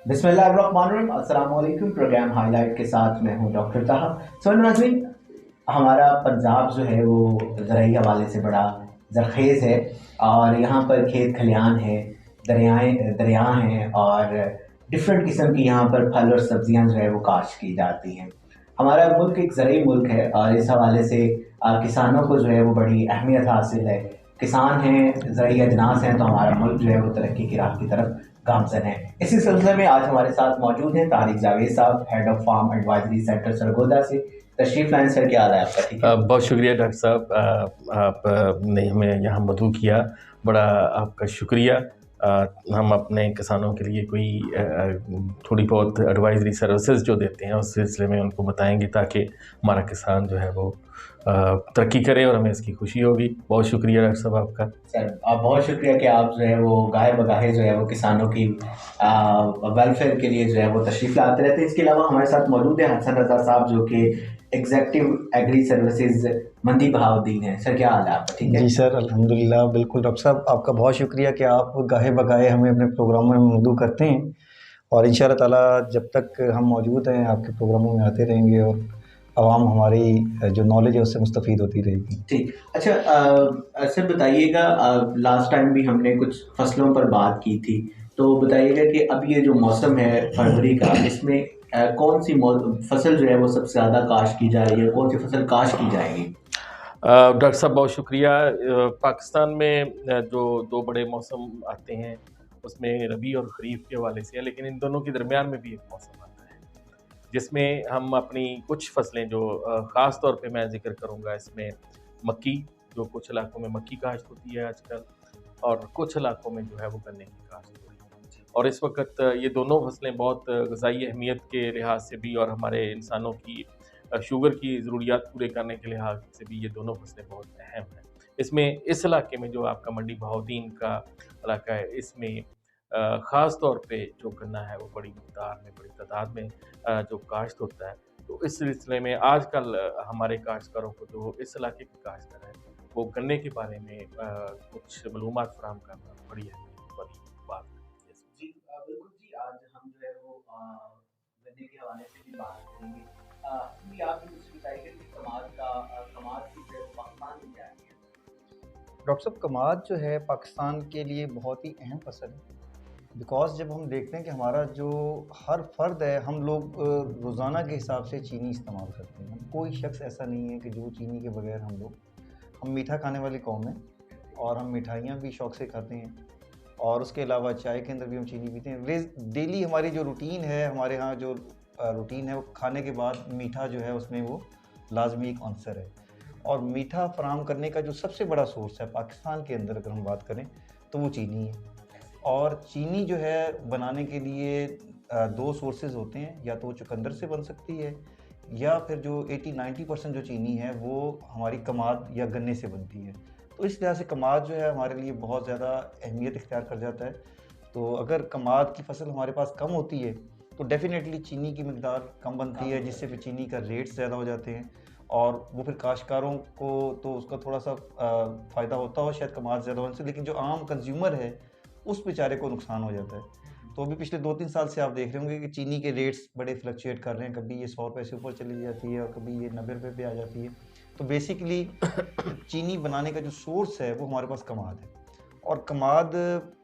बिस्मिल्लाहिर्रहमानिर्रहीम। अस्सलाम वालेकुम। प्रोग्राम हाईलाइट के साथ मैं हूं डॉक्टर ताहा। सो नाज़रीन, हमारा पंजाब जो है वो ज़राई हवाले से बड़ा ज़रख़ेज़ है और यहाँ पर खेत खलियान है, दरिया हैं और डिफरेंट किस्म की यहाँ पर फल और सब्जियाँ जो है वो काश्त की जाती हैं। हमारा मुल्क एक ज़रूरी मुल्क है और इस हवाले से किसानों को जो है वो बड़ी अहमियत हासिल है। किसान हैं, ज़रूरी अजनास हैं, तो हमारा मुल्क जो है वो तरक्की की राह की तरफ गामजन है। इसी सिलसिले में आज हमारे साथ मौजूद हैं तारिक जावेद साहब, head of farm advisory centre Sargodha से। तशरीफ लाएं सर, क्या हाल है आपका? ठीक है। बहुत शुक्रिया डॉक्टर साहब, आपने हमें यहाँ मदऊ किया। बड़ा आपका शुक्रिया। हम अपने किसानों के लिए कोई थोड़ी बहुत एडवाइजरी सर्विसेज जो देते हैं उस सिलसिले में उनको बताएंगे ताकि हमारा किसान जो है वो तरक्की करे और हमें इसकी खुशी होगी। बहुत शुक्रिया डॉक्टर साहब आपका। सर आप बहुत शुक्रिया कि आप जो है वो गाहे बगाहे जो है वो किसानों की वेलफेयर के लिए जो है वो तशरीफ लाते रहते हैं। इसके अलावा हमारे साथ मौजूद है हसन रजा साहब, जो कि एग्जेक्टिव एग्री सर्विसेज मंडी बहाउद्दीन है। सर क्या हाल है आपका? ठीक है जी सर, अल्हम्दुलिल्लाह। बिल्कुल डॉक्टर साहब, आपका बहुत शुक्रिया कि आप गाहे बगाए हमें अपने प्रोग्रामों में मदऊ करते हैं और इंशाअल्लाह ताला जब तक हम मौजूद हैं आपके प्रोग्रामों में आते रहेंगे और आवाम हमारी जो नॉलेज है उससे मुस्तफ़ीद होती रहेगी। ठीक। अच्छा, सर बताइएगा, लास्ट टाइम भी हमने कुछ फसलों पर बात की थी, तो बताइएगा कि अब ये जो मौसम है फरवरी का, इसमें कौन सी फसल जो है वो सबसे ज़्यादा काश्त की जा रही है, कौन सी फसल काश्त की जाएगी? डॉक्टर साहब बहुत शुक्रिया। पाकिस्तान में जो दो बड़े मौसम आते हैं उसमें रबी और ख़रीफ के हवाले से है, लेकिन इन दोनों के दरमियान में भी एक मौसम आता है जिसमें हम अपनी कुछ फसलें जो ख़ास तौर पे मैं ज़िक्र करूँगा, इसमें मक्की, जो कुछ इलाकों में मक्की काश्त होती है आजकल, और कुछ इलाकों में जो है वो गन्ने की काश्त हो रही है। और इस वक्त ये दोनों फसलें बहुत ग़ज़ाई अहमियत के लिहाज से भी और हमारे इंसानों की शुगर की ज़रूरियात पूरे करने के लिहाज से भी ये दोनों फसलें बहुत अहम हैं। इसमें इस इलाके में जो आपका मंडी बहाउद्दीन का इलाका है, इसमें ख़ास तौर पे जो गन्ना है वो बड़ी मकदार में, बड़ी तादाद में जो काश्त होता है। तो इस सिलसिले में आजकल हमारे काश्तकारों को जो इस इलाके के काश्तकार हैं, वो गन्ने के बारे में कुछ मालूमात फ़राहम करना बड़ी अहमियत वाली बात है। जी बिल्कुल जी, आज हम जो है वो गन्ने के हवाले से भी बात करेंगे। जी आप मुझे बताइए कि कमाद की जो है वो पाकिस्तान में क्या है? डॉक्टर साहब, कमाद जो है पाकिस्तान के लिए बहुत ही अहम फसल है। बिकॉज़ जब हम देखते हैं कि हमारा जो हर फ़र्द है, हम लोग रोज़ाना के हिसाब से चीनी इस्तेमाल करते हैं। कोई शख्स ऐसा नहीं है कि जो चीनी के बगैर हम मीठा खाने वाली कौम है और हम मिठाइयाँ भी शौक़ से खाते हैं और उसके अलावा चाय के अंदर भी हम चीनी पीते हैं। डेली हमारी जो रूटीन है, हमारे यहाँ जो रूटीन है, वो खाने के बाद मीठा जो है उसमें वो लाज़मी एक आंसर है। और मीठा फ़राहम करने का जो सबसे बड़ा सोर्स है पाकिस्तान के अंदर अगर हम बात करें तो वो चीनी है। और चीनी जो है बनाने के लिए 2 सोर्सेज़ होते हैं, या तो वो चुकंदर से बन सकती है या फिर जो 80-90% जो चीनी है वो हमारी कमाद या गन्ने से बनती है। तो इस लिहाज से कमाद जो है हमारे लिए बहुत ज़्यादा अहमियत इख्तियार कर जाता है। तो अगर कमाद की फ़सल हमारे पास कम होती है तो डेफ़िनेटली चीनी की मिक़दार कम बनती है, जिससे फिर चीनी का रेट्स ज़्यादा हो जाते हैं और वो फिर काश्तकारों को तो उसका थोड़ा-सा फ़ायदा होता हो शायद कमाद ज़्यादा होने से, लेकिन जो आम कंज़्यूमर है उस बेचारे को नुकसान हो जाता है। तो अभी पिछले 2-3 साल से आप देख रहे होंगे कि चीनी के रेट्स बड़े फ्लक्चुएट कर रहे हैं, कभी ये ₹100 से ऊपर चली जाती है और कभी ये ₹90 पे आ जाती है। तो बेसिकली चीनी बनाने का जो सोर्स है वो हमारे पास कमाद है और कमाद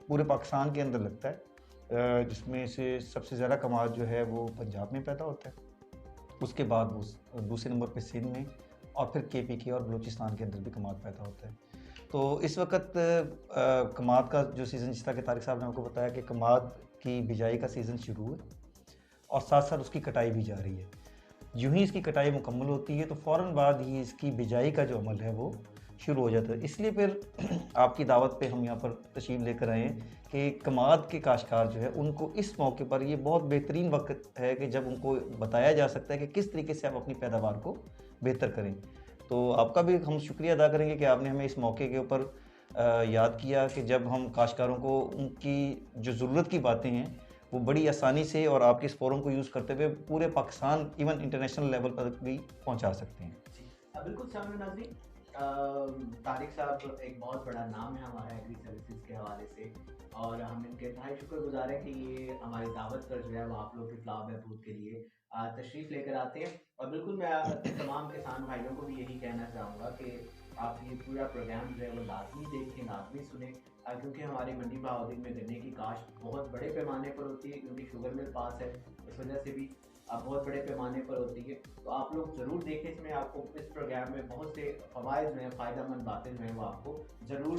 पूरे पाकिस्तान के अंदर लगता है, जिसमें से सबसे ज़्यादा कमाद जो है वो पंजाब में पैदा होता है। उसके बाद वो दूसरे नंबर पे सिंध में और फिर केपीके और बलूचिस्तान के अंदर भी कमाद पैदा होता है। तो इस वक़्त कमाद का जो सीज़न, जिस तरह कि तारिक साहब ने आपको बताया कि कमाद की बिजाई का सीज़न शुरू है और साथ-साथ उसकी कटाई भी जा रही है। यूँ ही इसकी कटाई मुकम्मल होती है तो फ़ौरन बाद ही इसकी बिजाई का जो अमल है वो शुरू हो जाता है। इसलिए फिर आपकी दावत पे हम यहाँ पर तशरीफ़ लेकर आए हैं कि कमाद के काश्तकार जो है उनको इस मौके पर ये बहुत बेहतरीन वक़्त है कि जब उनको बताया जा सकता है कि किस तरीके से आप अपनी पैदावार को बेहतर करें। तो आपका भी हम शुक्रिया अदा करेंगे कि आपने हमें इस मौके के ऊपर याद किया कि जब हम काश्तकारों को उनकी जो ज़रूरत की बातें हैं वो बड़ी आसानी से और आपके इस फ़ोरम को यूज़ करते हुए पूरे पाकिस्तान इवन इंटरनेशनल लेवल पर भी पहुँचा सकते हैं। बिल्कुल सामने नाज़रीन, तारिक साहब एक बहुत बड़ा नाम है हमारा एग्री सर्विसेज के हवाले से, और हम इनके इंतहाई शुक्रगुजार हैं कि ये हमारी दावत पर जो है वो आप लोग की फलाह बहबूद के लिए तशरीफ़ लेकर आते हैं। और बिल्कुल मैं तमाम किसान भाइयों को भी यही कहना चाहूँगा कि आप ये पूरा प्रोग्राम जो है वो लाजमी देखें, लाजमी सुने, क्योंकि हमारी मंडी बहादुर में गन्ने की काश्त बहुत बड़े पैमाने पर होती है, क्योंकि शुगर मिल पास है, इस वजह से भी बहुत बड़े पैमाने पर होती है। तो आप लोग ज़रूर देखें, इसमें आपको इस प्रोग्राम में बहुत से फ़वाइद जो हैं, फ़ायदेमंद बातें जो हैं वो आपको ज़रूर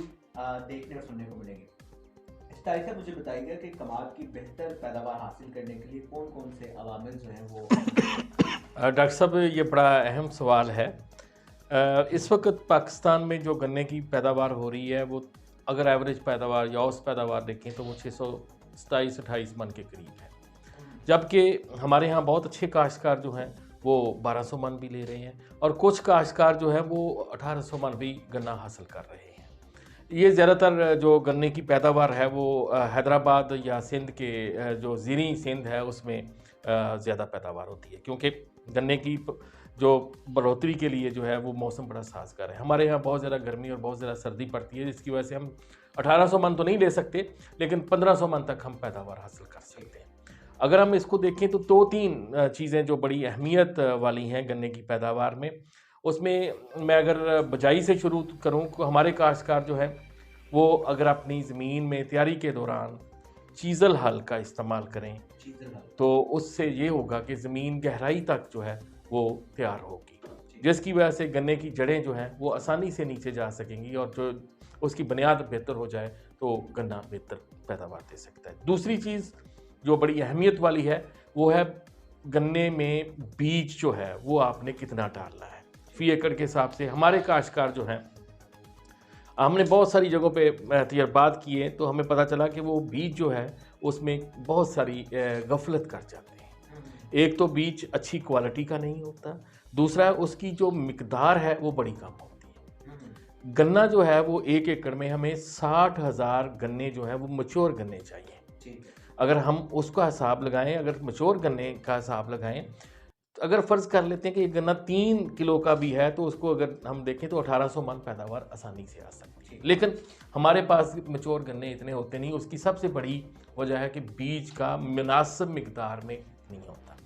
देखने और सुनने को मिलेंगी। इस तारीख से मुझे बताइएगा कि कमाद की बेहतर पैदावार हासिल करने के लिए कौन कौन से अवामिल जो हैं वो डॉक्टर साहब, ये बड़ा अहम सवाल है। इस वक्त पाकिस्तान में जो गन्ने की पैदावार हो रही है वो अगर एवरेज पैदावार या औसत पैदावार देखें तो वो 627-28 मन के करीब है, जबकि हमारे यहाँ बहुत अच्छे काश्तकार जो हैं वो 1200 मन भी ले रहे हैं, और कुछ काश्तकार जो हैं वो 1800 मन भी गन्ना हासिल कर रहे हैं। ये ज़्यादातर जो गन्ने की पैदावार है वो हैदराबाद या सिंध के जो ज़ीरी सिंध है उसमें ज़्यादा पैदावार होती है, क्योंकि गन्ने की जो बढ़ोतरी के लिए जो है वो मौसम बड़ा साजगार है। हमारे यहाँ बहुत ज़्यादा गर्मी और बहुत ज़्यादा सर्दी पड़ती है, जिसकी वजह से हम 1800 मन तो नहीं ले सकते, लेकिन 1500 मन तक हम पैदावार हासिल कर सकते हैं। अगर हम इसको देखें तो 2-3 चीज़ें जो बड़ी अहमियत वाली हैं गन्ने की पैदावार में, उसमें मैं अगर बजाई से शुरू करूं तो हमारे काश्तकार जो है वो अगर अपनी ज़मीन में तैयारी के दौरान चीज़ल हल का इस्तेमाल करें तो उससे ये होगा कि ज़मीन गहराई तक जो है वो तैयार होगी, जिसकी वजह से गन्ने की जड़ें जो हैं वो आसानी से नीचे जा सकेंगी, और जो उसकी बुनियाद बेहतर हो जाए तो गन्ना बेहतर पैदावार दे सकता है। दूसरी चीज़ जो बड़ी अहमियत वाली है वो है गन्ने में बीज जो है वो आपने कितना डालना है फी एकड़ के हिसाब से। हमारे काश्तकार जो हैं, हमने बहुत सारी जगहों पे तजर्बात किए तो हमें पता चला कि वो बीज जो है उसमें बहुत सारी गफलत कर जाते हैं। एक तो बीज अच्छी क्वालिटी का नहीं होता, दूसरा उसकी जो मिकदार है वो बड़ी कम होती है। गन्ना जो है वो 1 एकड़ में हमें 60,000 गन्ने जो हैं वो मैच्योर गन्ने चाहिए। अगर हम उसका हिसाब लगाएं, अगर मैच्योर गन्ने का हिसाब लगाएं, तो अगर फ़र्ज़ कर लेते हैं कि ये गन्ना 3 किलो का भी है तो उसको अगर हम देखें तो 1800 मन पैदावार आसानी से आ सकती है। लेकिन हमारे पास मैच्योर गन्ने इतने होते नहीं। उसकी सबसे बड़ी वजह है कि बीज का मुनासिब मिकदार में नहीं होता।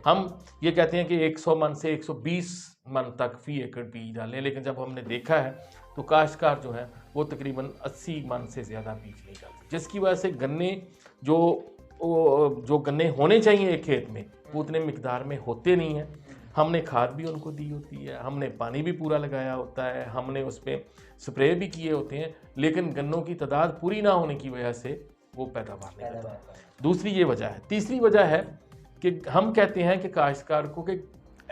हम ये कहते हैं कि 100 मन से 120 मन तक फ़ी एकड़ बीज डालें, लेकिन जब हमने देखा है तो काश्तकार जो है वो तकरीबन 80 मन से ज़्यादा बीज नहीं डालते, जिसकी वजह से गन्ने जो गन्ने होने चाहिए एक खेत में वो उतने मिकदार में होते नहीं हैं। हमने खाद भी उनको दी होती है, हमने पानी भी पूरा लगाया होता है, हमने उस पर स्प्रे भी किए होते हैं, लेकिन गन्नों की तादाद पूरी ना होने की वजह से वो पैदावार नहीं होता। दूसरी ये वजह है। तीसरी वजह है कि हम कहते हैं कि काश्तकार को कि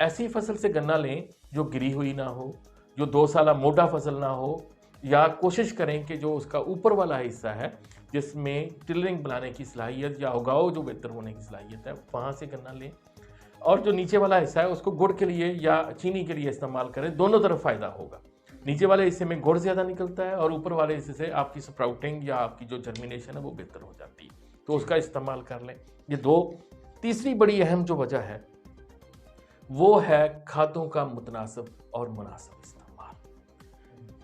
ऐसी फसल से गन्ना लें जो गिरी हुई ना हो, जो 2 साल मोटा फसल ना हो, या कोशिश करें कि जो उसका ऊपर वाला हिस्सा है जिसमें टिलरिंग बनाने की सलाहियत या उगाओ जो बेहतर होने की सलाहियत है वहाँ से गन्ना लें, और जो नीचे वाला हिस्सा है उसको गुड़ के लिए या चीनी के लिए इस्तेमाल करें। दोनों तरफ फ़ायदा होगा। नीचे वाले हिस्से में गुड़ ज़्यादा निकलता है और ऊपर वाले हिस्से से आपकी स्प्राउटिंग या आपकी जो जर्मिनेशन है वो बेहतर हो जाती है, तो उसका इस्तेमाल कर लें। ये 2। तीसरी बड़ी अहम जो वजह है वो है खादों का मुतनासिब और मुनासिब इस्तेमाल।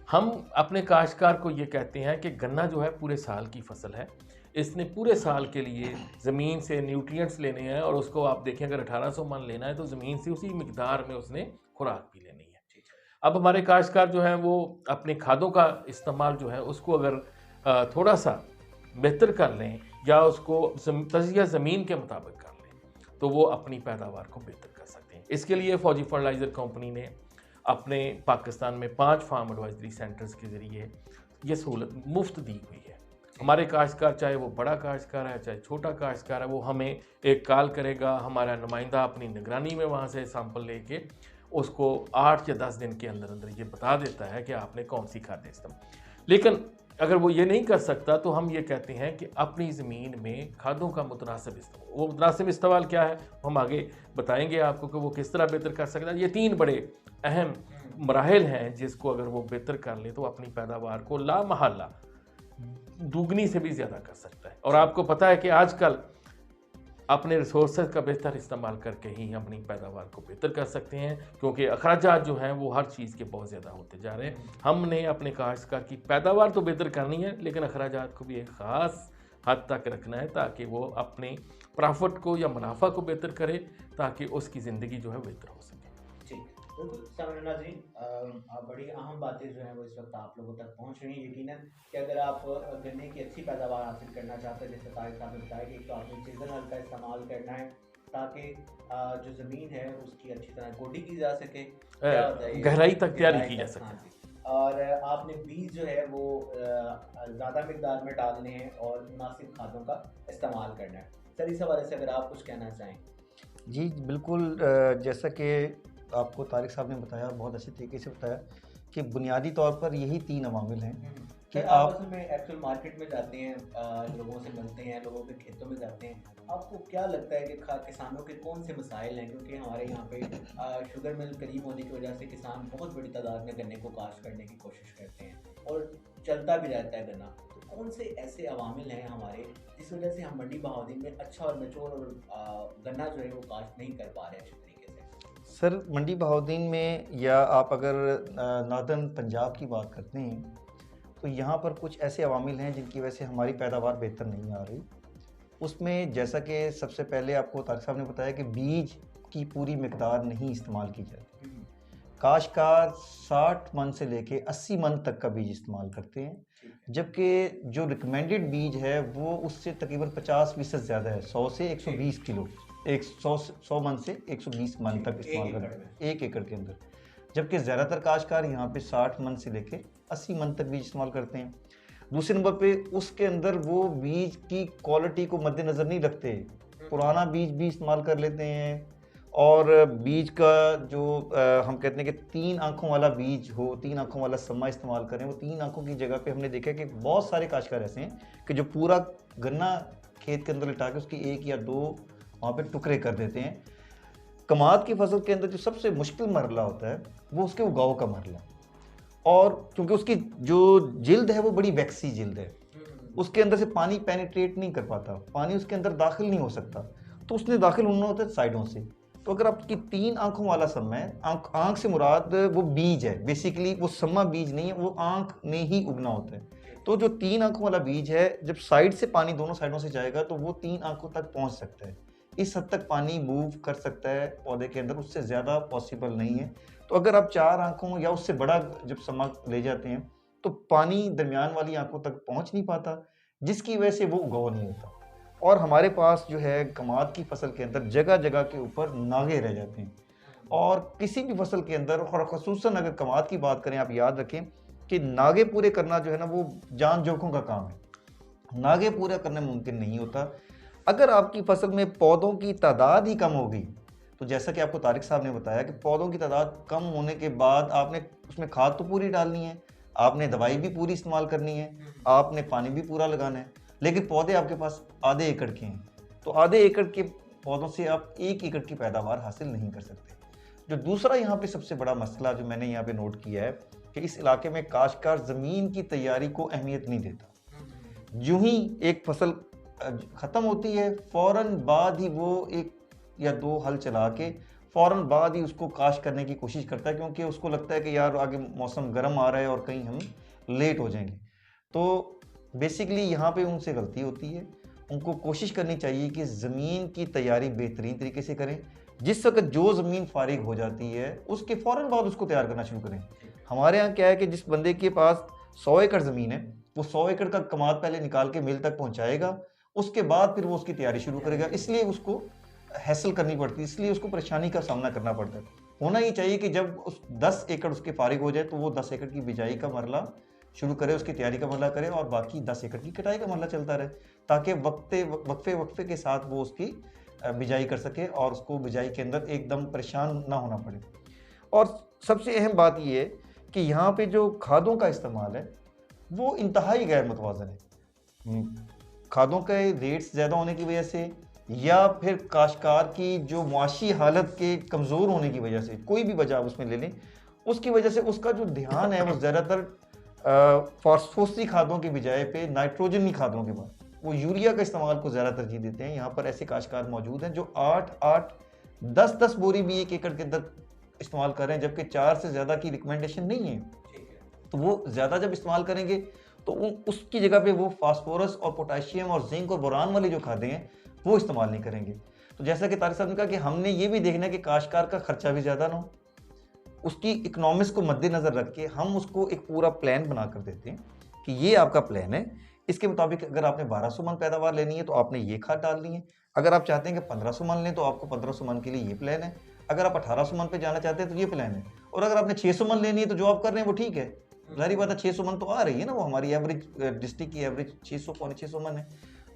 हम अपने काश्तकार को ये कहते हैं कि गन्ना जो है पूरे साल की फसल है, इसने पूरे साल के लिए ज़मीन से न्यूट्रिएंट्स लेने हैं, और उसको आप देखें अगर 1800 मन लेना है तो ज़मीन से उसी मिकदार में उसने खुराक भी लेनी है। अब हमारे काश्तकार जो हैं वो अपने खादों का इस्तेमाल जो है उसको अगर थोड़ा सा बेहतर कर लें या उसको तजिया ज़मीन के मुताबिक कर लें तो वो अपनी पैदावार को बेहतर कर सकते हैं। इसके लिए फौजी फर्टिलाइज़र कंपनी ने अपने पाकिस्तान में 5 फार्म एडवाइजरी सेंटर्स के ज़रिए ये सहूलत मुफ्त दी हुई है। हमारे काश्तकार, चाहे वो बड़ा काश्तकार है चाहे छोटा काश्तकार है, वो हमें एक कॉल करेगा, हमारा नुमाइंदा अपनी निगरानी में वहाँ से सैंपल लेके उसको 8 या 10 दिन के अंदर अंदर ये बता देता है कि आपने कौन सी खादें इस्तेमाल। लेकिन अगर वो ये नहीं कर सकता तो हम ये कहते हैं कि अपनी ज़मीन में खादों का मुतनासिब इस्तेमाल। वो मुतनासिब इस्तेमाल क्या है हम आगे बताएंगे आपको कि वो किस तरह बेहतर कर सकता है। ये 3 बड़े अहम मराहिल हैं जिसको अगर वो बेहतर कर ले तो अपनी पैदावार को लामहल्ला दुगनी से भी ज़्यादा कर सकता है। और आपको पता है कि आजकल अपने रिसोर्सेज का बेहतर इस्तेमाल करके ही हम अपनी पैदावार को बेहतर कर सकते हैं, क्योंकि अखराजात जो हैं वो हर चीज़ के बहुत ज़्यादा होते जा रहे हैं। हमने अपने काश्तकार की पैदावार तो बेहतर करनी है, लेकिन अखराजात को भी एक ख़ास हद तक रखना है ताकि वो अपने प्रॉफिट को या मुनाफा को बेहतर करे, ताकि उसकी ज़िंदगी जो है बेहतर हो सके। जी बिल्कुल सामने नाज़रीन, बड़ी अहम बातें जो हैं वो इस वक्त आप लोगों तक पहुंच रही हैं। यकीनन कि अगर आप गन्ने की अच्छी पैदावार हासिल करना चाहते हैं, जैसे तारिक साहब ने बताया कि एक तो आपने सीजन हल का इस्तेमाल करना है ताकि जो ज़मीन है उसकी अच्छी तरह गोडी की जा सके, गहराई तक तैयारी की जा सके। हाँ जी, और आपने बीज जो है वो ज़्यादा मिकदार में डालने हैं और मुनासिब खादों का इस्तेमाल करना है। सर इस हवाले से अगर आप कुछ कहना चाहें। जी बिल्कुल, जैसा कि आपको तारिक साहब ने बताया, बहुत अच्छे तरीके से बताया कि बुनियादी तौर पर यही 3 अवामिल हैं कि आप असल में एक्चुअल मार्केट में जाते हैं, लोगों से मिलते हैं, लोगों के खेतों में जाते हैं, आपको क्या लगता है कि किसानों के कौन से मसाइल हैं? क्योंकि हमारे यहाँ पे शुगर मिल करीब होने की वजह से किसान बहुत बड़ी तादाद में गन्ने को काश्त करने की कोशिश करते हैं और चलता भी रहता है गन्ना। तो कौन से ऐसे अवामिल हैं हमारे जिस वजह से हम मंडी बहादुरी में अच्छा और मैच्योर और गन्ना जो है वो काश्त नहीं कर पा रहे अच्छे तरीके से? सर मंडी बहाउद्दीन में, या आप अगर नॉर्दर्न पंजाब की बात करते हैं, तो यहाँ पर कुछ ऐसे अवामिल हैं जिनकी वजह से हमारी पैदावार बेहतर नहीं आ रही। उसमें जैसा कि सबसे पहले आपको तारिक साहब ने बताया कि बीज की पूरी मिकदार नहीं इस्तेमाल की जाती। काश्तकार 60 मन से लेके 80 मन तक का बीज इस्तेमाल करते हैं, जबकि जो रिकमेंडेड बीज है वो उससे तकरीबन 50% ज़्यादा है, 100 से 120 किलो, 100 मन से 120 मन तक इस्तेमाल करते हैं 1 एकड़ के अंदर। जबकि ज़्यादातर काश्तकार यहाँ पे 60 मन से लेके 80 मन तक बीज इस्तेमाल करते हैं। दूसरे नंबर पे उसके अंदर वो बीज की क्वालिटी को मद्देनज़र नहीं रखते, पुराना बीज भी इस्तेमाल कर लेते हैं। और बीज का जो हम कहते हैं कि 3 आंखों वाला बीज हो, 3 आंखों वाला समा इस्तेमाल करें, वो 3 आंखों की जगह पे हमने देखा कि बहुत सारे काश्तकार ऐसे हैं कि जो पूरा गन्ना खेत के अंदर लिटा के उसकी 1 या 2 वहाँ पे टुकड़े कर देते हैं। कमाद की फसल के अंदर जो सबसे मुश्किल मरला होता है वो उसके उगाव का मरला, और क्योंकि उसकी जो जिल्द है वो बड़ी वैक्सी जिल्द है, उसके अंदर से पानी पेनिट्रेट नहीं कर पाता, पानी उसके अंदर दाखिल नहीं हो सकता, तो उसने दाखिल होना होता है साइडों से। तो अगर आपकी 3 आंखों वाला समा है, आंख से मुराद वो बीज है, बेसिकली वो समा बीज नहीं है, वो आंख में ही उगना होता है। तो जो 3 आंखों वाला बीज है, जब साइड से पानी दोनों साइडों से जाएगा तो वो 3 आंखों तक पहुंच सकता है, इस हद तक पानी मूव कर सकता है पौधे के अंदर, उससे ज़्यादा पॉसिबल नहीं है। तो अगर आप 4 आंखों या उससे बड़ा जब समा ले जाते हैं तो पानी दरमियान वाली आंखों तक पहुंच नहीं पाता, जिसकी वजह से वो उगाव नहीं होता। और हमारे पास जो है कमाद की फसल के अंदर जगह जगह के ऊपर नागे रह जाते हैं, और किसी भी फसल के अंदर, और ख़ुसूसन अगर कमाद की बात करें, आप याद रखें कि नागे पूरे करना जो है ना वो जान जोखों का काम है, नागे पूरा करना मुमकिन नहीं होता। अगर आपकी फसल में पौधों की तादाद ही कम होगी, तो जैसा कि आपको तारिक साहब ने बताया कि पौधों की तादाद कम होने के बाद आपने उसमें खाद तो पूरी डालनी है, आपने दवाई भी पूरी इस्तेमाल करनी है, आपने पानी भी पूरा लगाना है, लेकिन पौधे आपके पास आधे एकड़ के हैं, तो आधे एकड़ के पौधों से आप 1 एकड़ की पैदावार हासिल नहीं कर सकते। जो दूसरा यहाँ पे सबसे बड़ा मसला जो मैंने यहाँ पे नोट किया है कि इस इलाके में काश्तकार ज़मीन की तैयारी को अहमियत नहीं देता। यूं ही एक फसल ख़त्म होती है, फ़ौरन बाद ही वो 1 या 2 हल चला के फ़ौरन बाद ही उसको काश्त करने की कोशिश करता है, क्योंकि उसको लगता है कि यार आगे मौसम गर्म आ रहा है और कहीं हम लेट हो जाएंगे। तो बेसिकली यहाँ पे उनसे गलती होती है, उनको कोशिश करनी चाहिए कि ज़मीन की तैयारी बेहतरीन तरीके से करें। जिस वक्त जो ज़मीन फारिग हो जाती है उसके फ़ौरन बाद उसको तैयार करना शुरू करें। हमारे यहाँ क्या है कि जिस बंदे के पास 100 एकड़ ज़मीन है, वो 100 एकड़ का कमाद पहले निकाल के मिल तक पहुँचाएगा, उसके बाद फिर वो उसकी तैयारी शुरू करेगा, इसलिए उसको हैसल करनी पड़ती है, इसलिए उसको परेशानी का सामना करना पड़ता है। होना ही चाहिए कि जब उस 10 एकड़ उसके फारिग हो जाए तो वो 10 एकड़ की बिजाई का मरला शुरू करे, उसकी तैयारी का मरला करे, और बाकी 10 एकड़ की कटाई का मरला चलता रहे, ताकि वक्फे के साथ वो उसकी बिजाई कर सके और उसको बिजाई के अंदर एकदम परेशान ना होना पड़े। और सबसे अहम बात ये है कि यहाँ पे जो खादों का इस्तेमाल है वो इंतहाई गैर मुतवाज़न है। खादों के रेट्स ज़्यादा होने की वजह से, या फिर काश्तकार की जो मुआशी हालत के कमज़ोर होने की वजह से, कोई भी वजह उसमें ले लें, उसकी वजह से उसका जो ध्यान है वो ज़्यादातर फास्फोरसी खादों की बजाय पे नाइट्रोजनी खादों के बाद, वो यूरिया का इस्तेमाल को ज़्यादा तरजीह देते हैं। यहाँ पर ऐसे काश्तकार मौजूद हैं जो 8-8, 10-10 बोरी भी 1 एकड़ के अंदर इस्तेमाल कर रहे हैं, जबकि 4 से ज़्यादा की रिकमेंडेशन नहीं है। तो वो ज़्यादा जब इस्तेमाल करेंगे तो उसकी जगह पे वो फास्फोरस और पोटाशियम और जिंक और बोरान वाली जो खादें हैं वो इस्तेमाल नहीं करेंगे। तो जैसा कि तारिक साहब ने कहा कि हमने ये भी देखना है कि काश्तकार का खर्चा भी ज़्यादा ना हो, उसकी इकोनॉमिक्स को मद्देनज़र रख के हम उसको एक पूरा प्लान बना कर देते हैं कि ये आपका प्लान है, इसके मुताबिक अगर आपने 1200 मन पैदावार लेनी है तो आपने ये खाद डालनी है, अगर आप चाहते हैं कि 1500 मन लें तो आपको 1500 मन के लिए ये प्लान है, अगर आप 1800 मन पे जाना चाहते हैं तो ये प्लान है, और अगर आपने 600 मन लेनी है तो जो आप कर रहे हैं वो ठीक है। जाहिर बात है 600 मन तो आ रही है ना, वो हमारी एवरेज डिस्ट्रिक्ट की एवरेज 600 पौने 600 मन है,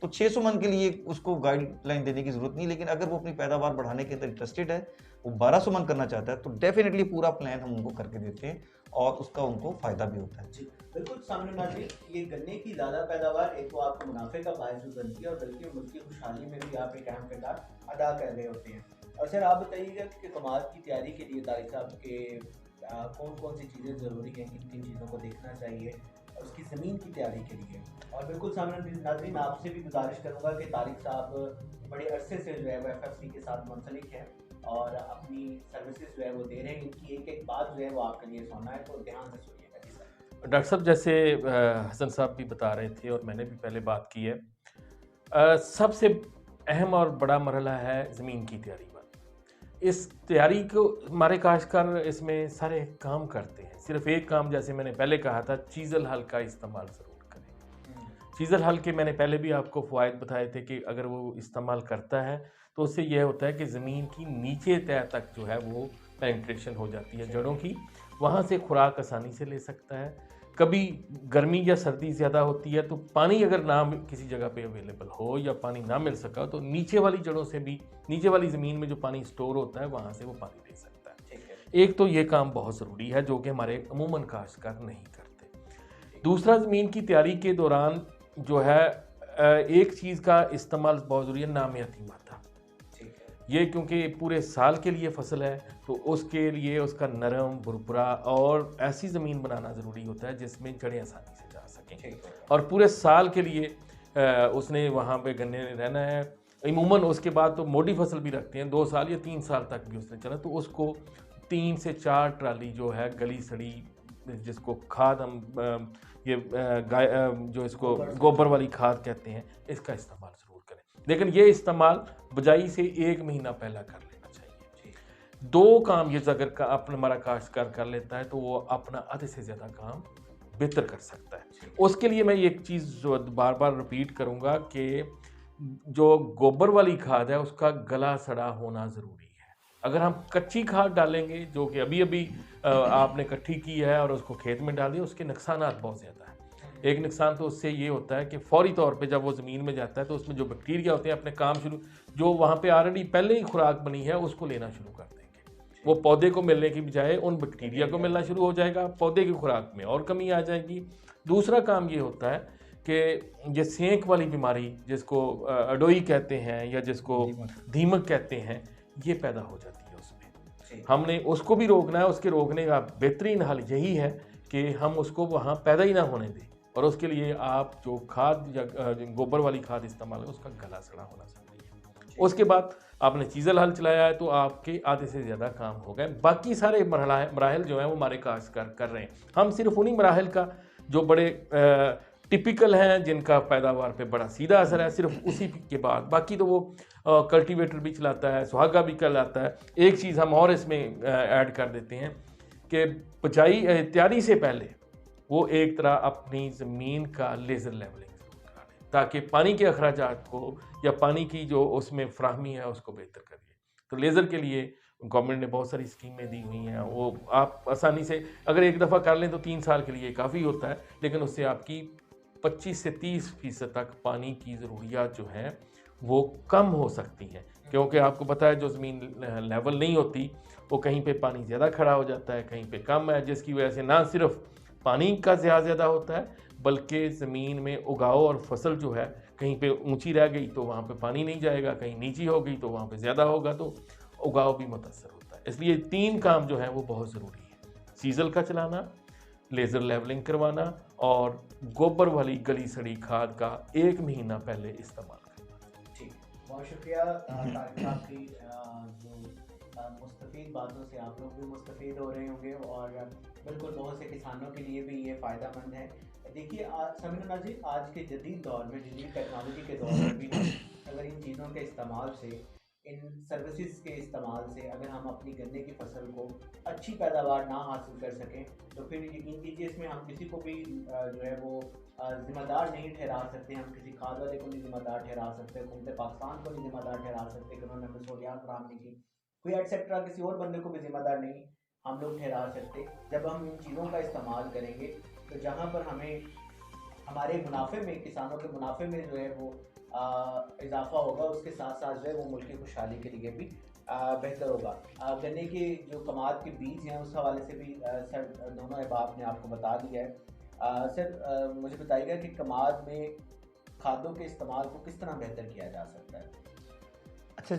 तो 600 मन के लिए उसको गाइडलाइन देने की जरूरत नहीं। लेकिन अगर वो अपनी पैदावार बढ़ाने के अंदर इंटरेस्टेड है, वो 1200 मन करना चाहता है, तो डेफिनेटली पूरा प्लान हम उनको करके देते हैं और उसका उनको फायदा भी होता है। जी बिल्कुल सामने नाज़रीन, ये गन्ने की ज़्यादा पैदावार एक तो आपको मुनाफे का बायस भी बनती है और बल्कि मुल्क की खुशहाली में भी आप एक अहम किरदार अदा कर रहे होते हैं। और सर आप बताइएगा कि कमाद की तैयारी के लिए तारिक साहब के कौन कौन सी चीज़ें ज़रूरी हैं, किन किन चीज़ों को देखना चाहिए और उसकी ज़मीन की तैयारी के लिए। और बिल्कुल सामने नाज़रीन आपसे भी गुजारिश करूँगा कि तारिक साहब बड़े अरसे से जो है वो FFC के साथ मुंसलिक हैं और अपनी सर्विसेज जो है वो दे रहे हैं। इनकी एक एक बात जो है वो आपके लिए सुनना है, तो ध्यान से सुनिएगा। जी सर। डॉक्टर साहब, जैसे हसन साहब भी बता रहे थे और मैंने भी पहले बात की है, सबसे अहम और बड़ा मरहला है ज़मीन की तैयारी वाला। इस तैयारी को हमारे काश्तकार इसमें सारे काम करते हैं, सिर्फ एक काम जैसे मैंने पहले कहा था, चीज़ल हल का इस्तेमाल ज़रूर करें। चीज़ल हल के मैंने पहले भी आपको फ़वाइद बताए थे कि अगर वो इस्तेमाल करता है तो उससे यह होता है कि ज़मीन की नीचे तह तक जो है वो पेनिट्रेशन हो जाती है जड़ों की, वहाँ से खुराक आसानी से ले सकता है। कभी गर्मी या सर्दी ज़्यादा होती है तो पानी अगर ना किसी जगह पे अवेलेबल हो या पानी ना मिल सका तो नीचे वाली जड़ों से भी, नीचे वाली ज़मीन में जो पानी स्टोर होता है वहाँ से वो पानी ले सकता है। एक तो ये काम बहुत ज़रूरी है जो कि हमारे अमूमन काश्तकार नहीं करते। दूसरा, ज़मीन की तैयारी के दौरान जो है एक चीज़ का इस्तेमाल बहुत ज़रूरी है, नामियाती मादा। ये क्योंकि पूरे साल के लिए फसल है तो उसके लिए उसका नरम, भुरभुरा और ऐसी ज़मीन बनाना ज़रूरी होता है जिसमें जड़ें आसानी से जा सकें, और पूरे साल के लिए उसने वहाँ पे गन्ने में रहना है। इमूमन उसके बाद तो मोटी फसल भी रखते हैं, 2 साल या 3 साल तक भी उसने चला, तो उसको 3 से 4 ट्राली जो है गली सड़ी, जिसको खाद हम ये गाय जो इसको गोबर वाली खाद कहते हैं, इसका इस्तेमाल ज़रूर करें। लेकिन ये इस्तेमाल बुझाई से 1 महीना पहला कर लेना चाहिए। 2 काम ये अगर अपना हमारा काश्तकार कर लेता है तो वो अपना आधे से ज़्यादा काम बेहतर कर सकता है। उसके लिए मैं एक चीज़ बार बार रिपीट करूँगा कि जो गोबर वाली खाद है उसका गला सड़ा होना ज़रूरी है। अगर हम कच्ची खाद डालेंगे जो कि अभी अभी आपने इकट्ठी की है और उसको खेत में डाल दिया, उसके नुकसानात बहुत ज़्यादा है। एक नुकसान तो उससे ये होता है कि फौरी तौर पे जब वो ज़मीन में जाता है तो उसमें जो बैक्टीरिया होते हैं अपने काम शुरू, जो वहाँ पे ऑलरेडी पहले ही खुराक बनी है उसको लेना शुरू कर देंगे। वो पौधे को मिलने की बजाय उन बैक्टीरिया को मिलना शुरू हो जाएगा, पौधे की खुराक में और कमी आ जाएगी। दूसरा काम ये होता है कि ये सेंक वाली बीमारी जिसको अडोई कहते हैं या जिसको दीमक कहते हैं, ये पैदा हो जाती है उसमें। हमने उसको भी रोकना है। उसके रोकने का बेहतरीन हल यही है कि हम उसको वहाँ पैदा ही ना होने दें, और उसके लिए आप जो खाद या गोबर वाली खाद इस्तेमाल है उसका गला सड़ा होना चाहिए। उसके बाद आपने चीज़ल हल चलाया है तो आपके आधे से ज़्यादा काम हो गए। बाकी सारे मराहल जो हैं वो हमारे काश्तकार कर रहे हैं। हम सिर्फ उन्हीं मराहल का जो बड़े टिपिकल हैं, जिनका पैदावार पे बड़ा सीधा असर है, सिर्फ उसी के बाद बाकी तो वो कल्टीवेटर भी चलाता है, सुहागा भी चलाता है। एक चीज़ हम और इसमें ऐड कर देते हैं कि बिजाई तैयारी से पहले वो एक तरह अपनी ज़मीन का लेज़र लेवलिंग ज़रूर करा लें ताकि पानी के अखराजात को या पानी की जो उसमें फ्राहमी है उसको बेहतर करिए। तो लेज़र के लिए गवर्नमेंट ने बहुत सारी स्कीमें दी हुई हैं, वो आप आसानी से अगर एक दफ़ा कर लें तो 3 साल के लिए काफ़ी होता है, लेकिन उससे आपकी 25 से 30% तक पानी की ज़रूरियात जो हैं वो कम हो सकती हैं। क्योंकि आपको पता है जो ज़मीन लेवल नहीं होती वो कहीं पे पानी ज़्यादा खड़ा हो जाता है, कहीं पे कम है, जिसकी वजह से ना सिर्फ पानी का ज़्यादा होता है बल्कि ज़मीन में उगाव और फसल जो है कहीं पे ऊंची रह गई तो वहाँ पे पानी नहीं जाएगा, कहीं नीची हो गई तो वहाँ पे ज़्यादा होगा तो उगाव भी मुतासर होता है। इसलिए 3 काम जो है वो बहुत ज़रूरी है: सीजल का चलाना, लेज़र लेवलिंग करवाना और गोबर वाली गली सड़ी खाद का 1 महीना पहले इस्तेमाल करना। ठीक, बहुत शुक्रिया तारिक साहब की जो मुस्तफ़ीद बातों से आप लोग भी मुस्तफ़ीद हो रहे होंगे और बिल्कुल बहुत से किसानों के लिए भी ये फ़ायदेमंद है। देखिए समीर नाज़रीन, आज के जदीद दौर में, जदीद टेक्नोलॉजी के दौर में भी अगर इन चीज़ों के इस्तेमाल से, इन सर्विसेज के इस्तेमाल से अगर हम अपनी गन्ने की फसल को अच्छी पैदावार ना हासिल कर सकें तो फिर यकीन कीजिए इसमें हम किसी को भी जो है वो ज़िम्मेदार नहीं ठहरा सकते। हम किसी खाद वाले को नहीं ज़िम्मेदार ठहरा सकते, हुकूमत पाकिस्तान को नहीं ज़िम्मेदार ठहरा सकते कि उन्होंने हमें सहूलियात फराहम नहीं की, कोई एटसेट्रा किसी और बंदे को भी ज़िम्मेदार नहीं हम लोग ठहरा सकते। जब हम इन चीज़ों का इस्तेमाल करेंगे तो जहाँ पर हमें हमारे मुनाफे में, किसानों के मुनाफे में जो है वो इजाफा होगा, उसके साथ साथ जो है वो मुल्क की खुशहाली के लिए भी बेहतर होगा। गन्ने के जो कमाद के बीज हैं उस हवाले से भी सर दोनों अहबाब ने आपको बता दिया है। सर मुझे बताइएगा कि कमाद में खादों के इस्तेमाल को किस तरह बेहतर किया जा सकता है? अच्छा,